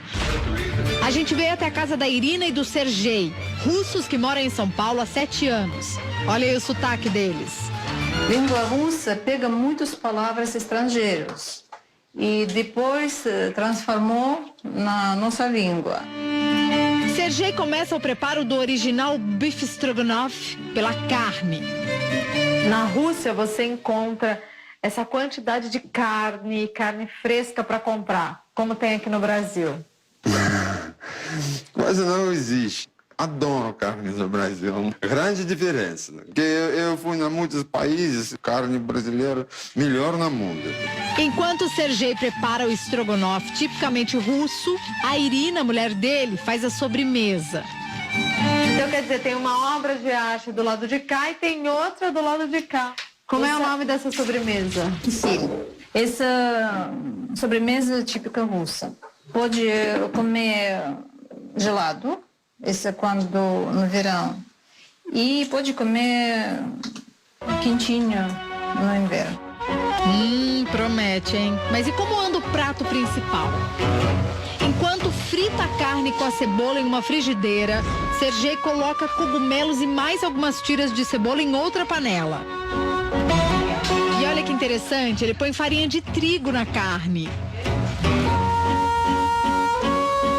A gente veio até a casa da Irina e do Sergei, russos que moram em São Paulo há 7 anos. Olha aí o sotaque deles.
Língua russa pega muitas palavras estrangeiras e depois transformou na nossa língua.
Sergei começa o preparo do original bife strogonoff pela carne.
Na Rússia você encontra essa quantidade de carne fresca para comprar, como tem aqui no Brasil.
Quase não existe. Adoro carne no Brasil. Grande diferença. Porque eu fui em muitos países, carne brasileira melhor no mundo.
Enquanto o Sergei prepara o estrogonofe tipicamente russo, a Irina, a mulher dele, faz a sobremesa.
Então quer dizer, tem uma obra de arte do lado de cá e tem outra do lado de cá. Como é o nome dessa sobremesa? Sim. Essa sobremesa típica russa. Pode comer gelado, esse é quando no verão. E pode comer quentinho no inverno.
Promete, hein? Mas e como anda o prato principal? Enquanto frita a carne com a cebola em uma frigideira, Sergei coloca cogumelos e mais algumas tiras de cebola em outra panela. E olha que interessante, ele põe farinha de trigo na carne.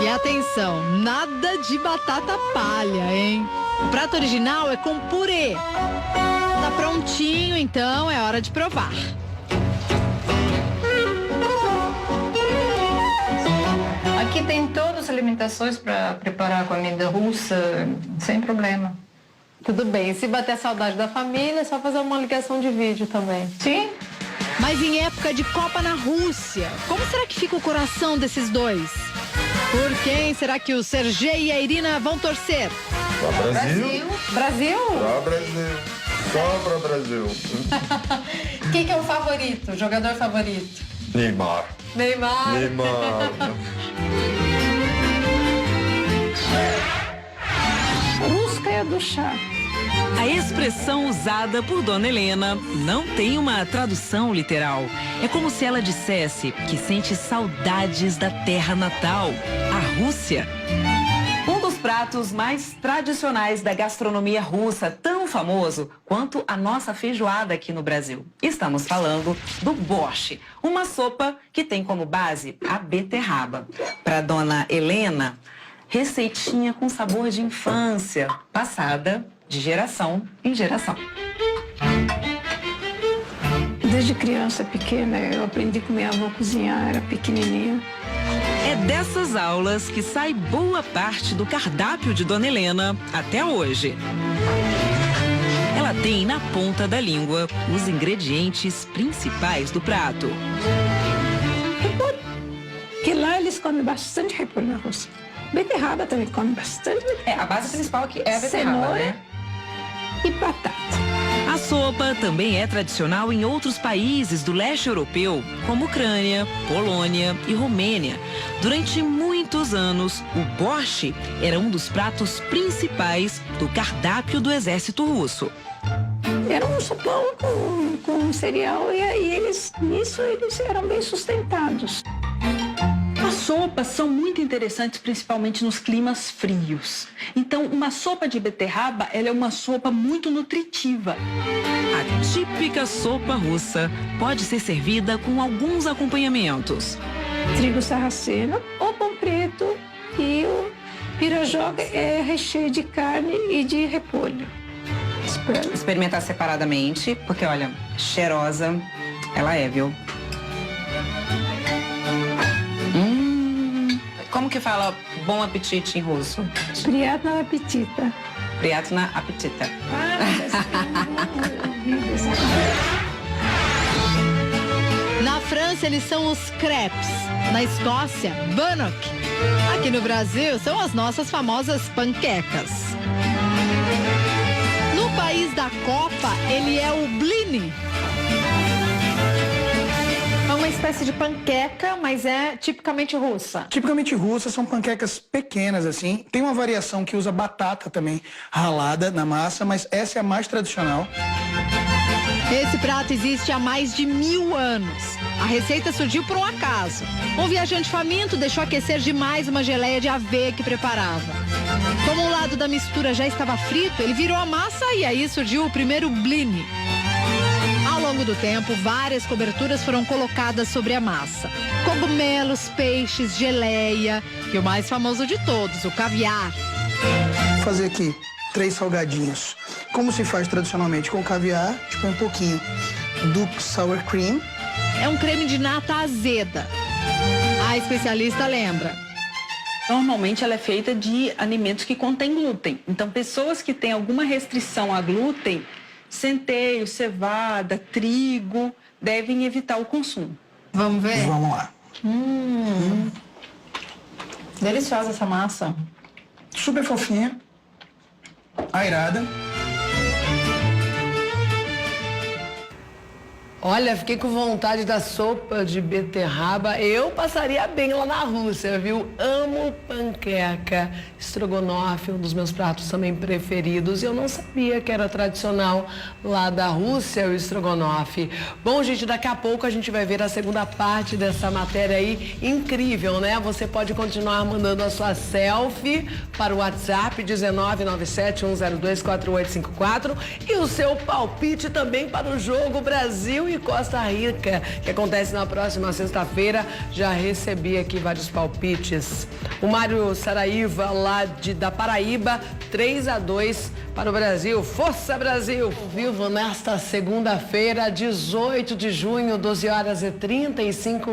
E atenção, nada de batata palha, hein? O prato original é com purê. Tá prontinho, então é hora de provar.
Aqui tem todas as alimentações para preparar a comida russa, sem problema. Tudo bem, se bater a saudade da família, é só fazer uma ligação de vídeo também. Sim?
Mas em época de Copa na Rússia, como será que fica o coração desses dois? Por quem será que o Sergei e a Irina vão torcer?
Pra Brasil.
Brasil?
Pra Brasil. Só pra Brasil.
Quem que é o favorito, o jogador favorito?
Neymar.
Neymar.
Русская душа. A expressão usada por Dona Helena não tem uma tradução literal. É como se ela dissesse que sente saudades da terra natal, a Rússia.
Um dos pratos mais tradicionais da gastronomia russa, tão famoso quanto a nossa feijoada aqui no Brasil. Estamos falando do borscht, uma sopa que tem como base a beterraba. Para Dona Helena, receitinha com sabor de infância, passada de geração em geração.
Desde criança pequena, eu aprendi com minha avó cozinhar, era pequenininha.
É dessas aulas que sai boa parte do cardápio de Dona Helena até hoje. Ela tem na ponta da língua os ingredientes principais do prato.
Repolho, que lá eles comem bastante repolho na Rússia. Beterraba também come bastante.
A base principal aqui é a beterraba,
cenoura,
né?
E batata.
A sopa também é tradicional em outros países do leste europeu, como Ucrânia, Polônia e Romênia. Durante muitos anos, o borscht era um dos pratos principais do cardápio do exército russo.
Era um sopão com cereal e aí nisso eles eram bem sustentados. A
sopas são muito interessantes, principalmente nos climas frios. Então, uma sopa de beterraba, ela é uma sopa muito nutritiva.
A típica sopa russa pode ser servida com alguns acompanhamentos.
Trigo sarraceno ou pão preto e o pirajoga é recheio de carne e de repolho.
Experimentar separadamente, porque olha, cheirosa ela é, viu? Como que fala bom apetite em russo?
Priatna apetita.
Priatna apetita.
Na França, eles são os crepes. Na Escócia, bannock. Aqui no Brasil, são as nossas famosas panquecas. No país da Copa, ele é o blini.
É uma espécie de panqueca, mas é tipicamente russa.
Tipicamente russa, são panquecas pequenas, assim. Tem uma variação que usa batata também ralada na massa, mas essa é a mais tradicional.
Esse prato existe há mais de 1000 anos. A receita surgiu por um acaso. Um viajante faminto deixou aquecer demais uma geleia de aveia que preparava. Como o lado da mistura já estava frito, ele virou a massa e aí surgiu o primeiro blini. Ao longo do tempo, várias coberturas foram colocadas sobre a massa. Cogumelos, peixes, geleia e o mais famoso de todos, o caviar.
Vou fazer aqui 3 salgadinhos. Como se faz tradicionalmente com caviar, tipo um pouquinho do sour cream.
É um creme de nata azeda. A especialista lembra.
Normalmente ela é feita de alimentos que contêm glúten. Então, pessoas que têm alguma restrição a glúten, centeio, cevada, trigo, devem evitar o consumo.
Vamos ver?
Vamos lá.
Deliciosa essa massa.
Super fofinha, airada.
Olha, fiquei com vontade da sopa de beterraba. Eu passaria bem lá na Rússia, viu? Amo panqueca, estrogonofe, um dos meus pratos também preferidos. Eu não sabia que era tradicional lá da Rússia o estrogonofe. Bom, gente, daqui a pouco a gente vai ver a segunda parte dessa matéria aí. Incrível, né? Você pode continuar mandando a sua selfie para o WhatsApp 19971024854 e o seu palpite também para o jogo Brasil e Costa Rica, que acontece na próxima sexta-feira. Já recebi aqui vários palpites. O Mário Saraiva, lá da Paraíba, 3-2 para o Brasil. Força, Brasil! Vivo nesta segunda-feira, 18 de junho, 12h35.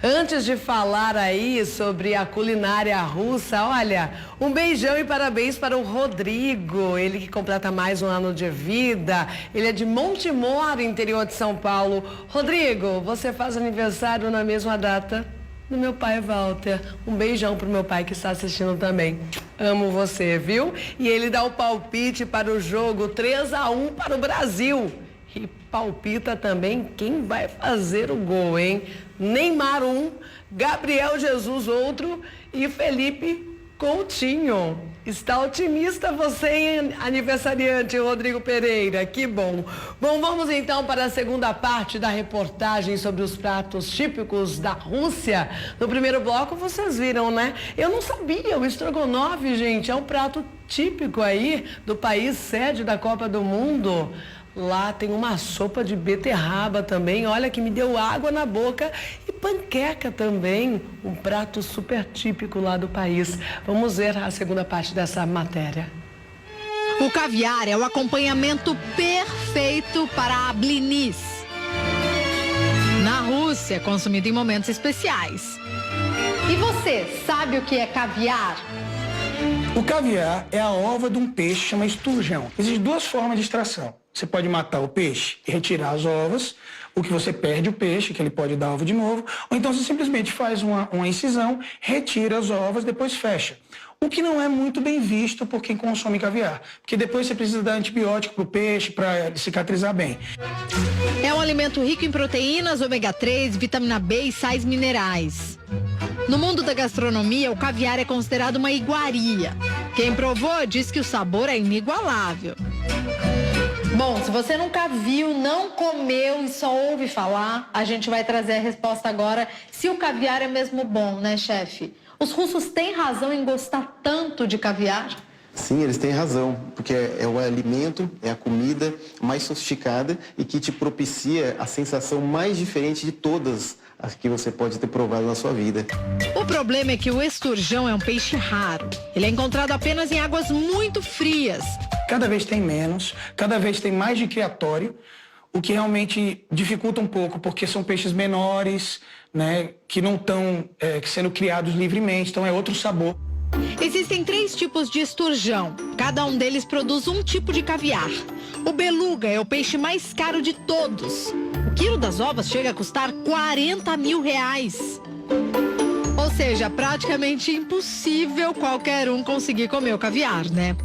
Antes de falar aí sobre a culinária russa, olha, um beijão e parabéns para o Rodrigo, ele que completa mais um ano de vida. Ele é de Montemor, interior de São Paulo. Rodrigo, você faz aniversário na mesma data do meu pai, Walter. Um beijão pro meu pai que está assistindo também. Amo você, viu? E ele dá o palpite para o jogo 3-1 para o Brasil. E palpita também quem vai fazer o gol, hein? Neymar 1, Gabriel Jesus outro e Felipe Coutinho. Está otimista você, hein, aniversariante Rodrigo Pereira? Que bom. Bom, vamos então para a segunda parte da reportagem sobre os pratos típicos da Rússia. No primeiro bloco vocês viram, né? Eu não sabia, o estrogonofe, gente, é um prato típico aí do país sede da Copa do Mundo. Lá tem uma sopa de beterraba também, olha que me deu água na boca, e panqueca também, um prato super típico lá do país. Vamos ver a segunda parte dessa matéria.
O caviar é o acompanhamento perfeito para a blinis. Na Rússia, é consumido em momentos especiais. E você, sabe o que é caviar?
O caviar é a ova de um peixe, chama esturjão. Existem 2 formas de extração. Você pode matar o peixe e retirar as ovas, o que você perde o peixe, que ele pode dar ovo de novo, ou então você simplesmente faz uma incisão, retira as ovas, depois fecha. O que não é muito bem visto por quem consome caviar, porque depois você precisa dar antibiótico para o peixe para cicatrizar bem.
É um alimento rico em proteínas, ômega 3, vitamina B e sais minerais. No mundo da gastronomia, o caviar é considerado uma iguaria. Quem provou diz que o sabor é inigualável. Bom, se você nunca viu, não comeu e só ouve falar, a gente vai trazer a resposta agora. Se o caviar é mesmo bom, né, chefe? Os russos têm razão em gostar tanto de caviar?
Sim, eles têm razão, porque é o alimento, é a comida mais sofisticada e que te propicia a sensação mais diferente de todas as que você pode ter provado na sua vida.
O problema é que o esturjão é um peixe raro. Ele é encontrado apenas em águas muito frias.
Cada vez tem menos, cada vez tem mais de criatório, o que realmente dificulta um pouco, porque são peixes menores, né, que não estão sendo criados livremente, então é outro sabor.
Existem 3 tipos de esturjão. Cada um deles produz um tipo de caviar. O beluga é o peixe mais caro de todos. O quilo das ovas chega a custar R$40 mil. Ou seja, praticamente impossível qualquer um conseguir comer o caviar, né?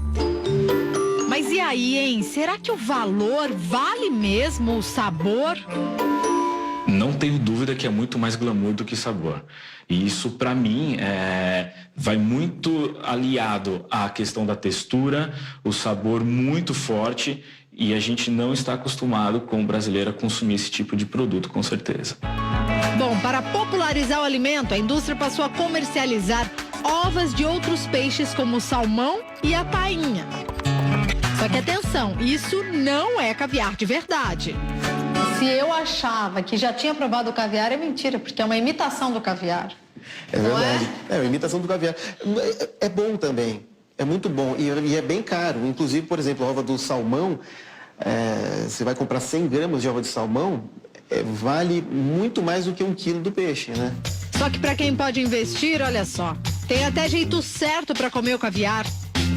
Mas e aí, hein? Será que o valor vale mesmo o sabor?
Não tenho dúvida que é muito mais glamour do que sabor. E isso, para mim, vai muito aliado à questão da textura, o sabor muito forte, e a gente não está acostumado, como brasileiro, a consumir esse tipo de produto, com certeza.
Bom, para popularizar o alimento, a indústria passou a comercializar ovas de outros peixes como o salmão e a tainha. Só que atenção, isso não é caviar de verdade. Se eu achava que já tinha provado o caviar, é mentira, porque é uma imitação do caviar.
É verdade. É uma imitação do caviar. É bom também. É muito bom. E é bem caro. Inclusive, por exemplo, a ova do salmão, você vai comprar 100 gramas de ova de salmão, vale muito mais do que 1 quilo do peixe, né?
Só que para quem pode investir, olha só, tem até jeito certo para comer o caviar.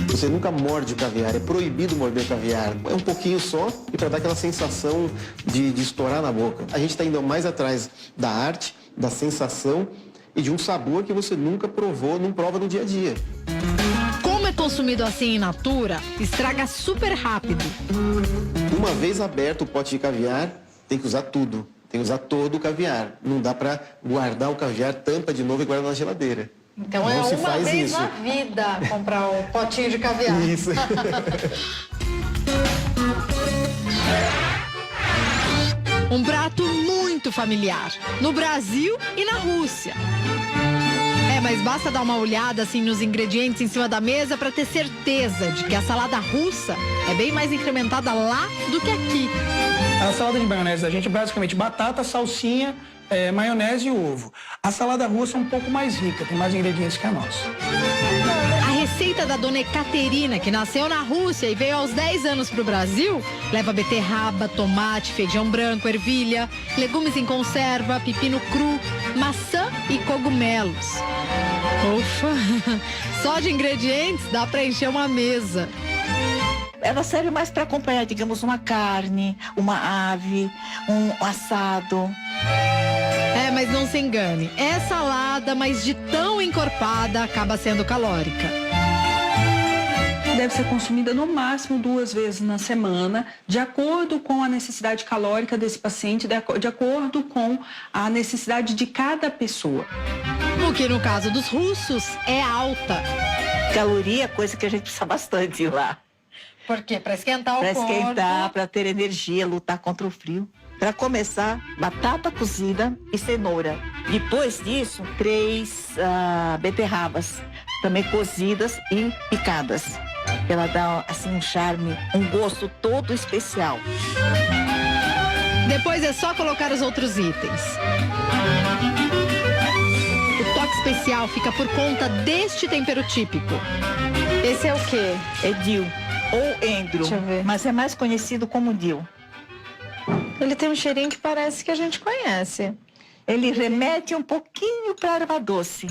Você nunca morde o caviar, é proibido morder o caviar. É um pouquinho só e para dar aquela sensação de estourar na boca. A gente está indo mais atrás da arte, da sensação e de um sabor que você nunca provou, não prova no dia a dia.
Como é consumido assim in natura, estraga super rápido.
Uma vez aberto o pote de caviar, tem que usar tudo. Tem que usar todo o caviar. Não dá para guardar o caviar, tampa de novo e guardar na geladeira.
Então
não
é
se
uma
faz
vez
isso.
na vida comprar um potinho de caviar.
Isso.
Um prato muito familiar, no Brasil e na Rússia. Mas basta dar uma olhada assim nos ingredientes em cima da mesa para ter certeza de que a salada russa é bem mais incrementada lá do que aqui.
A salada de maionese da gente é basicamente batata, salsinha, maionese e ovo. A salada russa é um pouco mais rica, tem mais ingredientes que a nossa.
A receita da dona Ekaterina, que nasceu na Rússia e veio aos 10 anos para o Brasil, leva beterraba, tomate, feijão branco, ervilha, legumes em conserva, pepino cru, maçã e cogumelos. Ufa! Só de ingredientes dá para encher uma mesa.
Ela serve mais para acompanhar, digamos, uma carne, uma ave, um assado.
Mas não se engane, é salada, mas de tão encorpada acaba sendo calórica.
Deve ser consumida no máximo 2 vezes na semana, de acordo com a necessidade calórica desse paciente, de acordo com a necessidade de cada pessoa.
O que no caso dos russos é alta.
Caloria é coisa que a gente precisa bastante lá.
Por quê? Para esquentar o corpo.
Para esquentar, para ter energia, lutar contra o frio. Para começar, batata cozida e cenoura. Depois disso, 3 beterrabas, também cozidas e picadas. Ela dá assim um charme, um gosto todo especial.
Depois é só colocar os outros itens. O toque especial fica por conta deste tempero típico. Esse é o quê?
É dill ou endro, mas é mais conhecido como dill.
Ele tem um cheirinho que parece que a gente conhece.
Ele remete um pouquinho para erva doce.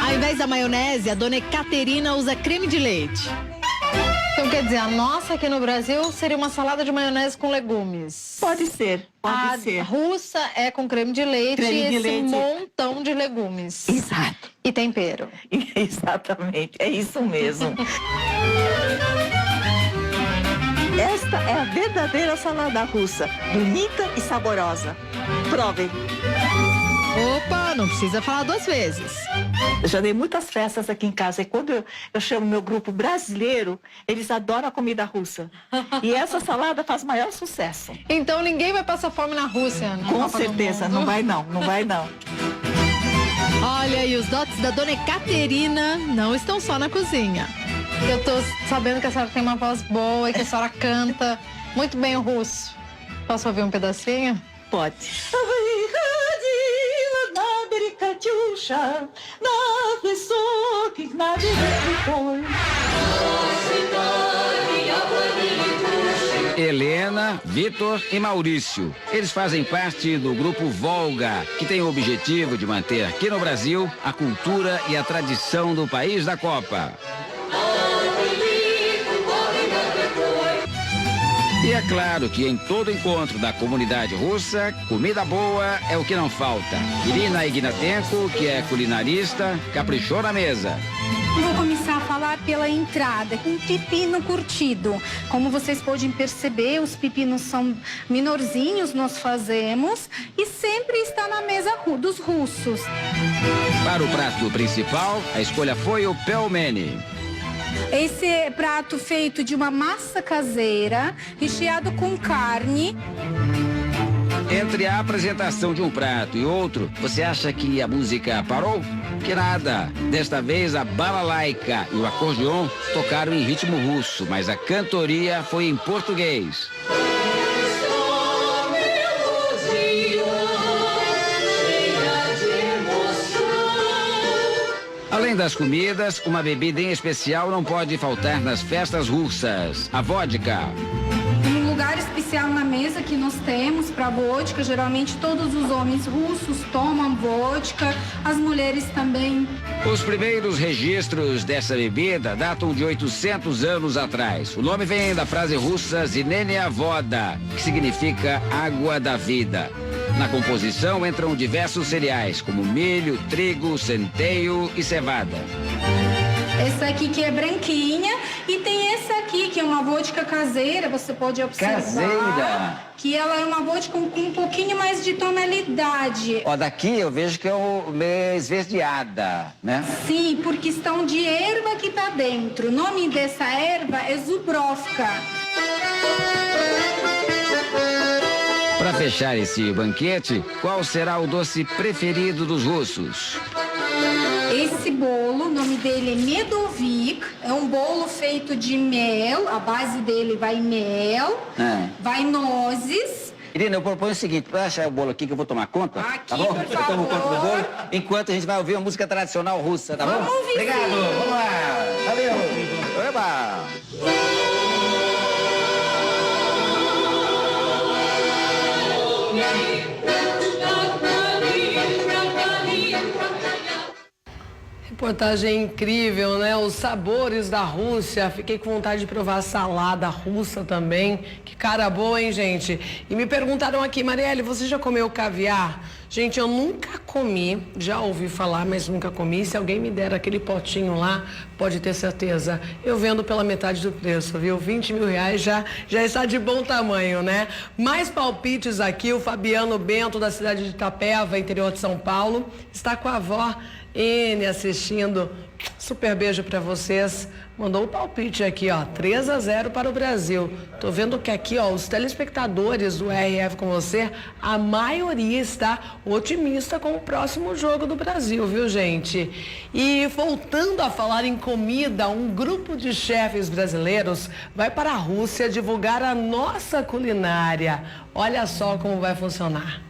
Ao invés da maionese, a dona Ekaterina usa creme de leite. Então quer dizer, a nossa aqui no Brasil seria uma salada de maionese com legumes.
Pode ser, pode ser.
A russa é com creme de leite e esse montão de legumes.
Exato.
E tempero.
Exatamente, é isso mesmo. Esta é a verdadeira salada russa, bonita e saborosa. Provem!
Opa, não precisa falar 2 vezes.
Eu já dei muitas festas aqui em casa e quando eu chamo meu grupo brasileiro, eles adoram a comida russa. E essa salada faz maior sucesso.
Então ninguém vai passar fome na Rússia, né?
Com certeza, não vai não, não vai não.
Olha, e os dotes da dona Ekaterina não estão só na cozinha. Eu tô sabendo que a senhora tem uma voz boa e que a senhora canta muito bem o russo. Posso ouvir um pedacinho?
Pode.
Helena, Vitor e Maurício. Eles fazem parte do grupo Volga, que tem o objetivo de manter aqui no Brasil a cultura e a tradição do país da Copa. E é claro que em todo encontro da comunidade russa, comida boa é o que não falta. Irina Ignatenko, que é culinarista, caprichou na mesa.
Vou começar a falar pela entrada, com pepino curtido. Como vocês podem perceber, os pepinos são menorzinhos, nós fazemos, e sempre está na mesa dos russos.
Para o prato principal, a escolha foi o pelmeni.
Esse é prato feito de uma massa caseira, recheado com carne.
Entre a apresentação de um prato e outro, você acha que a música parou? Que nada. Desta vez a balalaica e o acordeon tocaram em ritmo russo, mas a cantoria foi em português. Além das comidas, uma bebida em especial não pode faltar nas festas russas, a vodka.
Um lugar especial na mesa que nós temos para vodka, geralmente todos os homens russos tomam vodka, as mulheres também.
Os primeiros registros dessa bebida datam de 800 anos atrás. O nome vem da frase russa Zinenia Voda, que significa água da vida. Na composição entram diversos cereais, como milho, trigo, centeio e cevada.
Essa aqui que é branquinha e tem essa aqui que é uma vodka caseira, você pode observar.
Caseira?
Que ela é uma vodka com um pouquinho mais de tonalidade.
Ó, daqui eu vejo que é meio esverdeada, né?
Sim, porque estão de erva que tá dentro. O nome dessa erva é Zubrovka.
Para fechar esse banquete, qual será o doce preferido dos russos?
Esse bolo, o nome dele é Medovik, é um bolo feito de mel, a base dele vai mel, vai nozes.
Irina, eu proponho o seguinte, para achar o bolo aqui que eu vou tomar conta,
aqui,
tá bom?
por
Eu tomo conta do bolo, enquanto a gente vai ouvir a música tradicional russa, tá bom?
Vamos ouvir.
Obrigado, vamos lá. Valeu. Eba.
Reportagem incrível, né? Os sabores da Rússia. Fiquei com vontade de provar a salada russa também. Que cara boa, hein, gente? E me perguntaram aqui, Marielle, você já comeu caviar? Gente, eu nunca comi, já ouvi falar, mas nunca comi. Se alguém me der aquele potinho lá, pode ter certeza. Eu vendo pela metade do preço, viu? 20 mil reais já está de bom tamanho, né? Mais palpites aqui, o Fabiano Bento, da cidade de Itapeva, interior de São Paulo, está com a avó N assistindo. Super beijo para vocês. Mandou o palpite aqui, ó, 3-0 para o Brasil. Tô vendo que aqui, ó, os telespectadores do RF com você, a maioria está otimista com o próximo jogo do Brasil, viu, gente? E voltando a falar em comida, um grupo de chefes brasileiros vai para a Rússia divulgar a nossa culinária. Olha só como vai funcionar.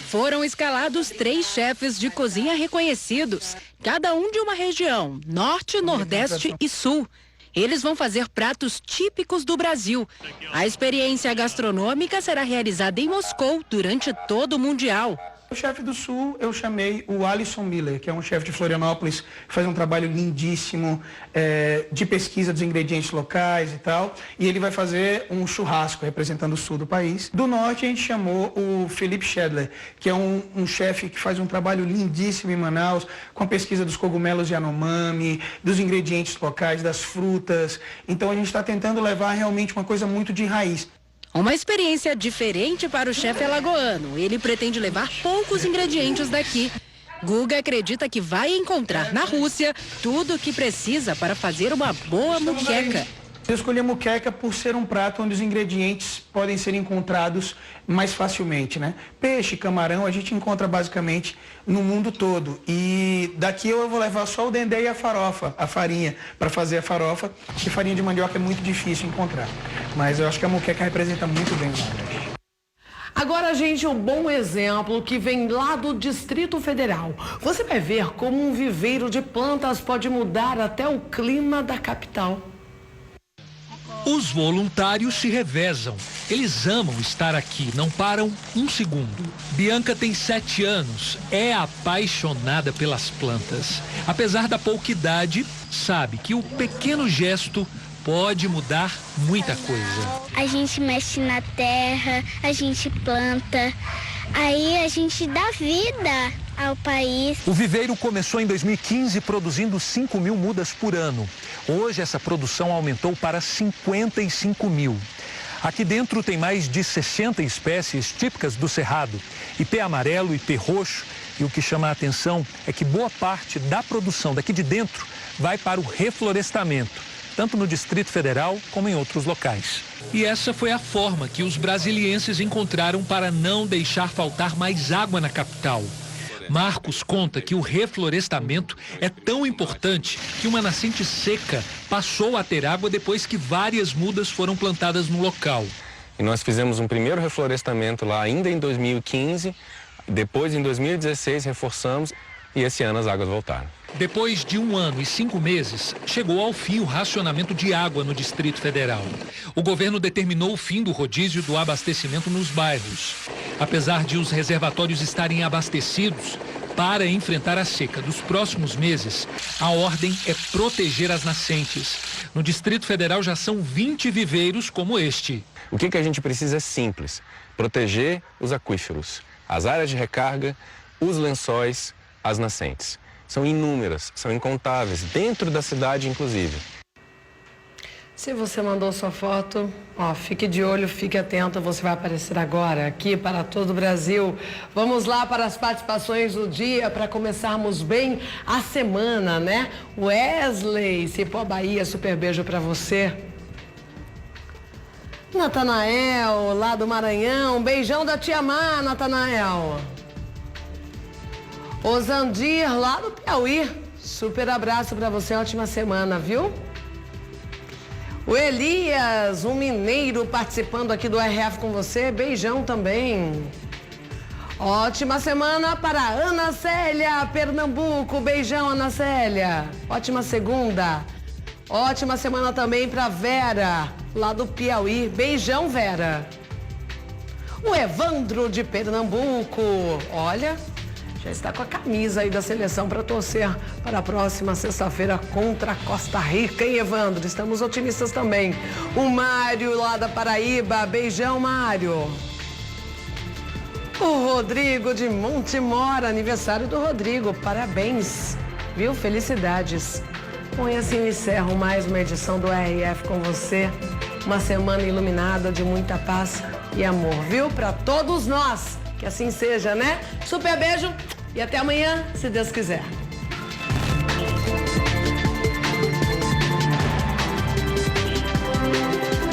Foram escalados 3 chefes de cozinha reconhecidos, cada um de uma região, norte, nordeste e sul. Eles vão fazer pratos típicos do Brasil. A experiência gastronômica será realizada em Moscou durante todo o Mundial.
O chefe do Sul, eu chamei o Alisson Miller, que é um chefe de Florianópolis, que faz um trabalho lindíssimo de pesquisa dos ingredientes locais e tal. E ele vai fazer um churrasco representando o sul do país. Do norte, a gente chamou o Felipe Schedler, que é um chefe que faz um trabalho lindíssimo em Manaus, com a pesquisa dos cogumelos Yanomami, dos ingredientes locais, das frutas. Então, a gente está tentando levar realmente uma coisa muito de raiz.
Uma experiência diferente para o chefe alagoano. Ele pretende levar poucos ingredientes daqui. Guga acredita que vai encontrar na Rússia tudo o que precisa para fazer uma boa muqueca.
Eu escolhi a muqueca por ser um prato onde os ingredientes podem ser encontrados mais facilmente, né? Peixe, camarão, a gente encontra basicamente no mundo todo. E daqui eu vou levar só o dendê e a farofa, a farinha, para fazer a farofa, que farinha de mandioca é muito difícil encontrar. Mas eu acho que a muqueca representa muito bem o Nordeste.
Agora, gente, um bom exemplo que vem lá do Distrito Federal. Você vai ver como um viveiro de plantas pode mudar até o clima da capital.
Os voluntários se revezam. Eles amam estar aqui, não param um segundo. Bianca tem 7 anos, é apaixonada pelas plantas. Apesar da pouca idade, sabe que o pequeno gesto pode mudar muita coisa.
A gente mexe na terra, a gente planta, aí a gente dá vida ao país.
O viveiro começou em 2015 produzindo 5 mil mudas por ano. Hoje essa produção aumentou para 55 mil. Aqui dentro tem mais de 60 espécies típicas do Cerrado, ipê amarelo, ipê roxo, e o que chama a atenção é que boa parte da produção daqui de dentro vai para o reflorestamento, tanto no Distrito Federal como em outros locais. E essa foi a forma que os brasilienses encontraram para não deixar faltar mais água na capital. Marcos conta que o reflorestamento é tão importante que uma nascente seca passou a ter água depois que várias mudas foram plantadas no local.
E nós fizemos um primeiro reflorestamento lá ainda em 2015, depois em 2016 reforçamos e esse ano as águas voltaram.
Depois de 1 ano e 5 meses, chegou ao fim o racionamento de água no Distrito Federal. O governo determinou o fim do rodízio do abastecimento nos bairros. Apesar de os reservatórios estarem abastecidos, para enfrentar a seca dos próximos meses, a ordem é proteger as nascentes. No Distrito Federal já são 20 viveiros como este.
O que a gente precisa é simples: proteger os aquíferos, as áreas de recarga, os lençóis, as nascentes. São inúmeras, são incontáveis, dentro da cidade inclusive.
Se você mandou sua foto, ó, fique de olho, fique atento, você vai aparecer agora aqui para todo o Brasil. Vamos lá para as participações do dia, para começarmos bem a semana, né? Wesley, Cipó Bahia, super beijo para você. Natanael, lá do Maranhão, beijão da Tia Má, Natanael. Osandir, lá do Piauí, super abraço para você, ótima semana, viu? O Elias, um mineiro participando aqui do RF com você, beijão também. Ótima semana para Ana Célia, Pernambuco, beijão Ana Célia. Ótima segunda. Ótima semana também para Vera, lá do Piauí, beijão Vera. O Evandro de Pernambuco, olha, já está com a camisa aí da seleção para torcer para a próxima sexta-feira contra a Costa Rica, hein, Evandro? Estamos otimistas também. O Mário, lá da Paraíba, beijão, Mário. O Rodrigo de Montemor, aniversário do Rodrigo, parabéns, viu? Felicidades. Bom, e assim encerro mais uma edição do RF com você. Uma semana iluminada de muita paz e amor, viu? Para todos nós. Que assim seja, né? Super beijo e até amanhã, se Deus quiser.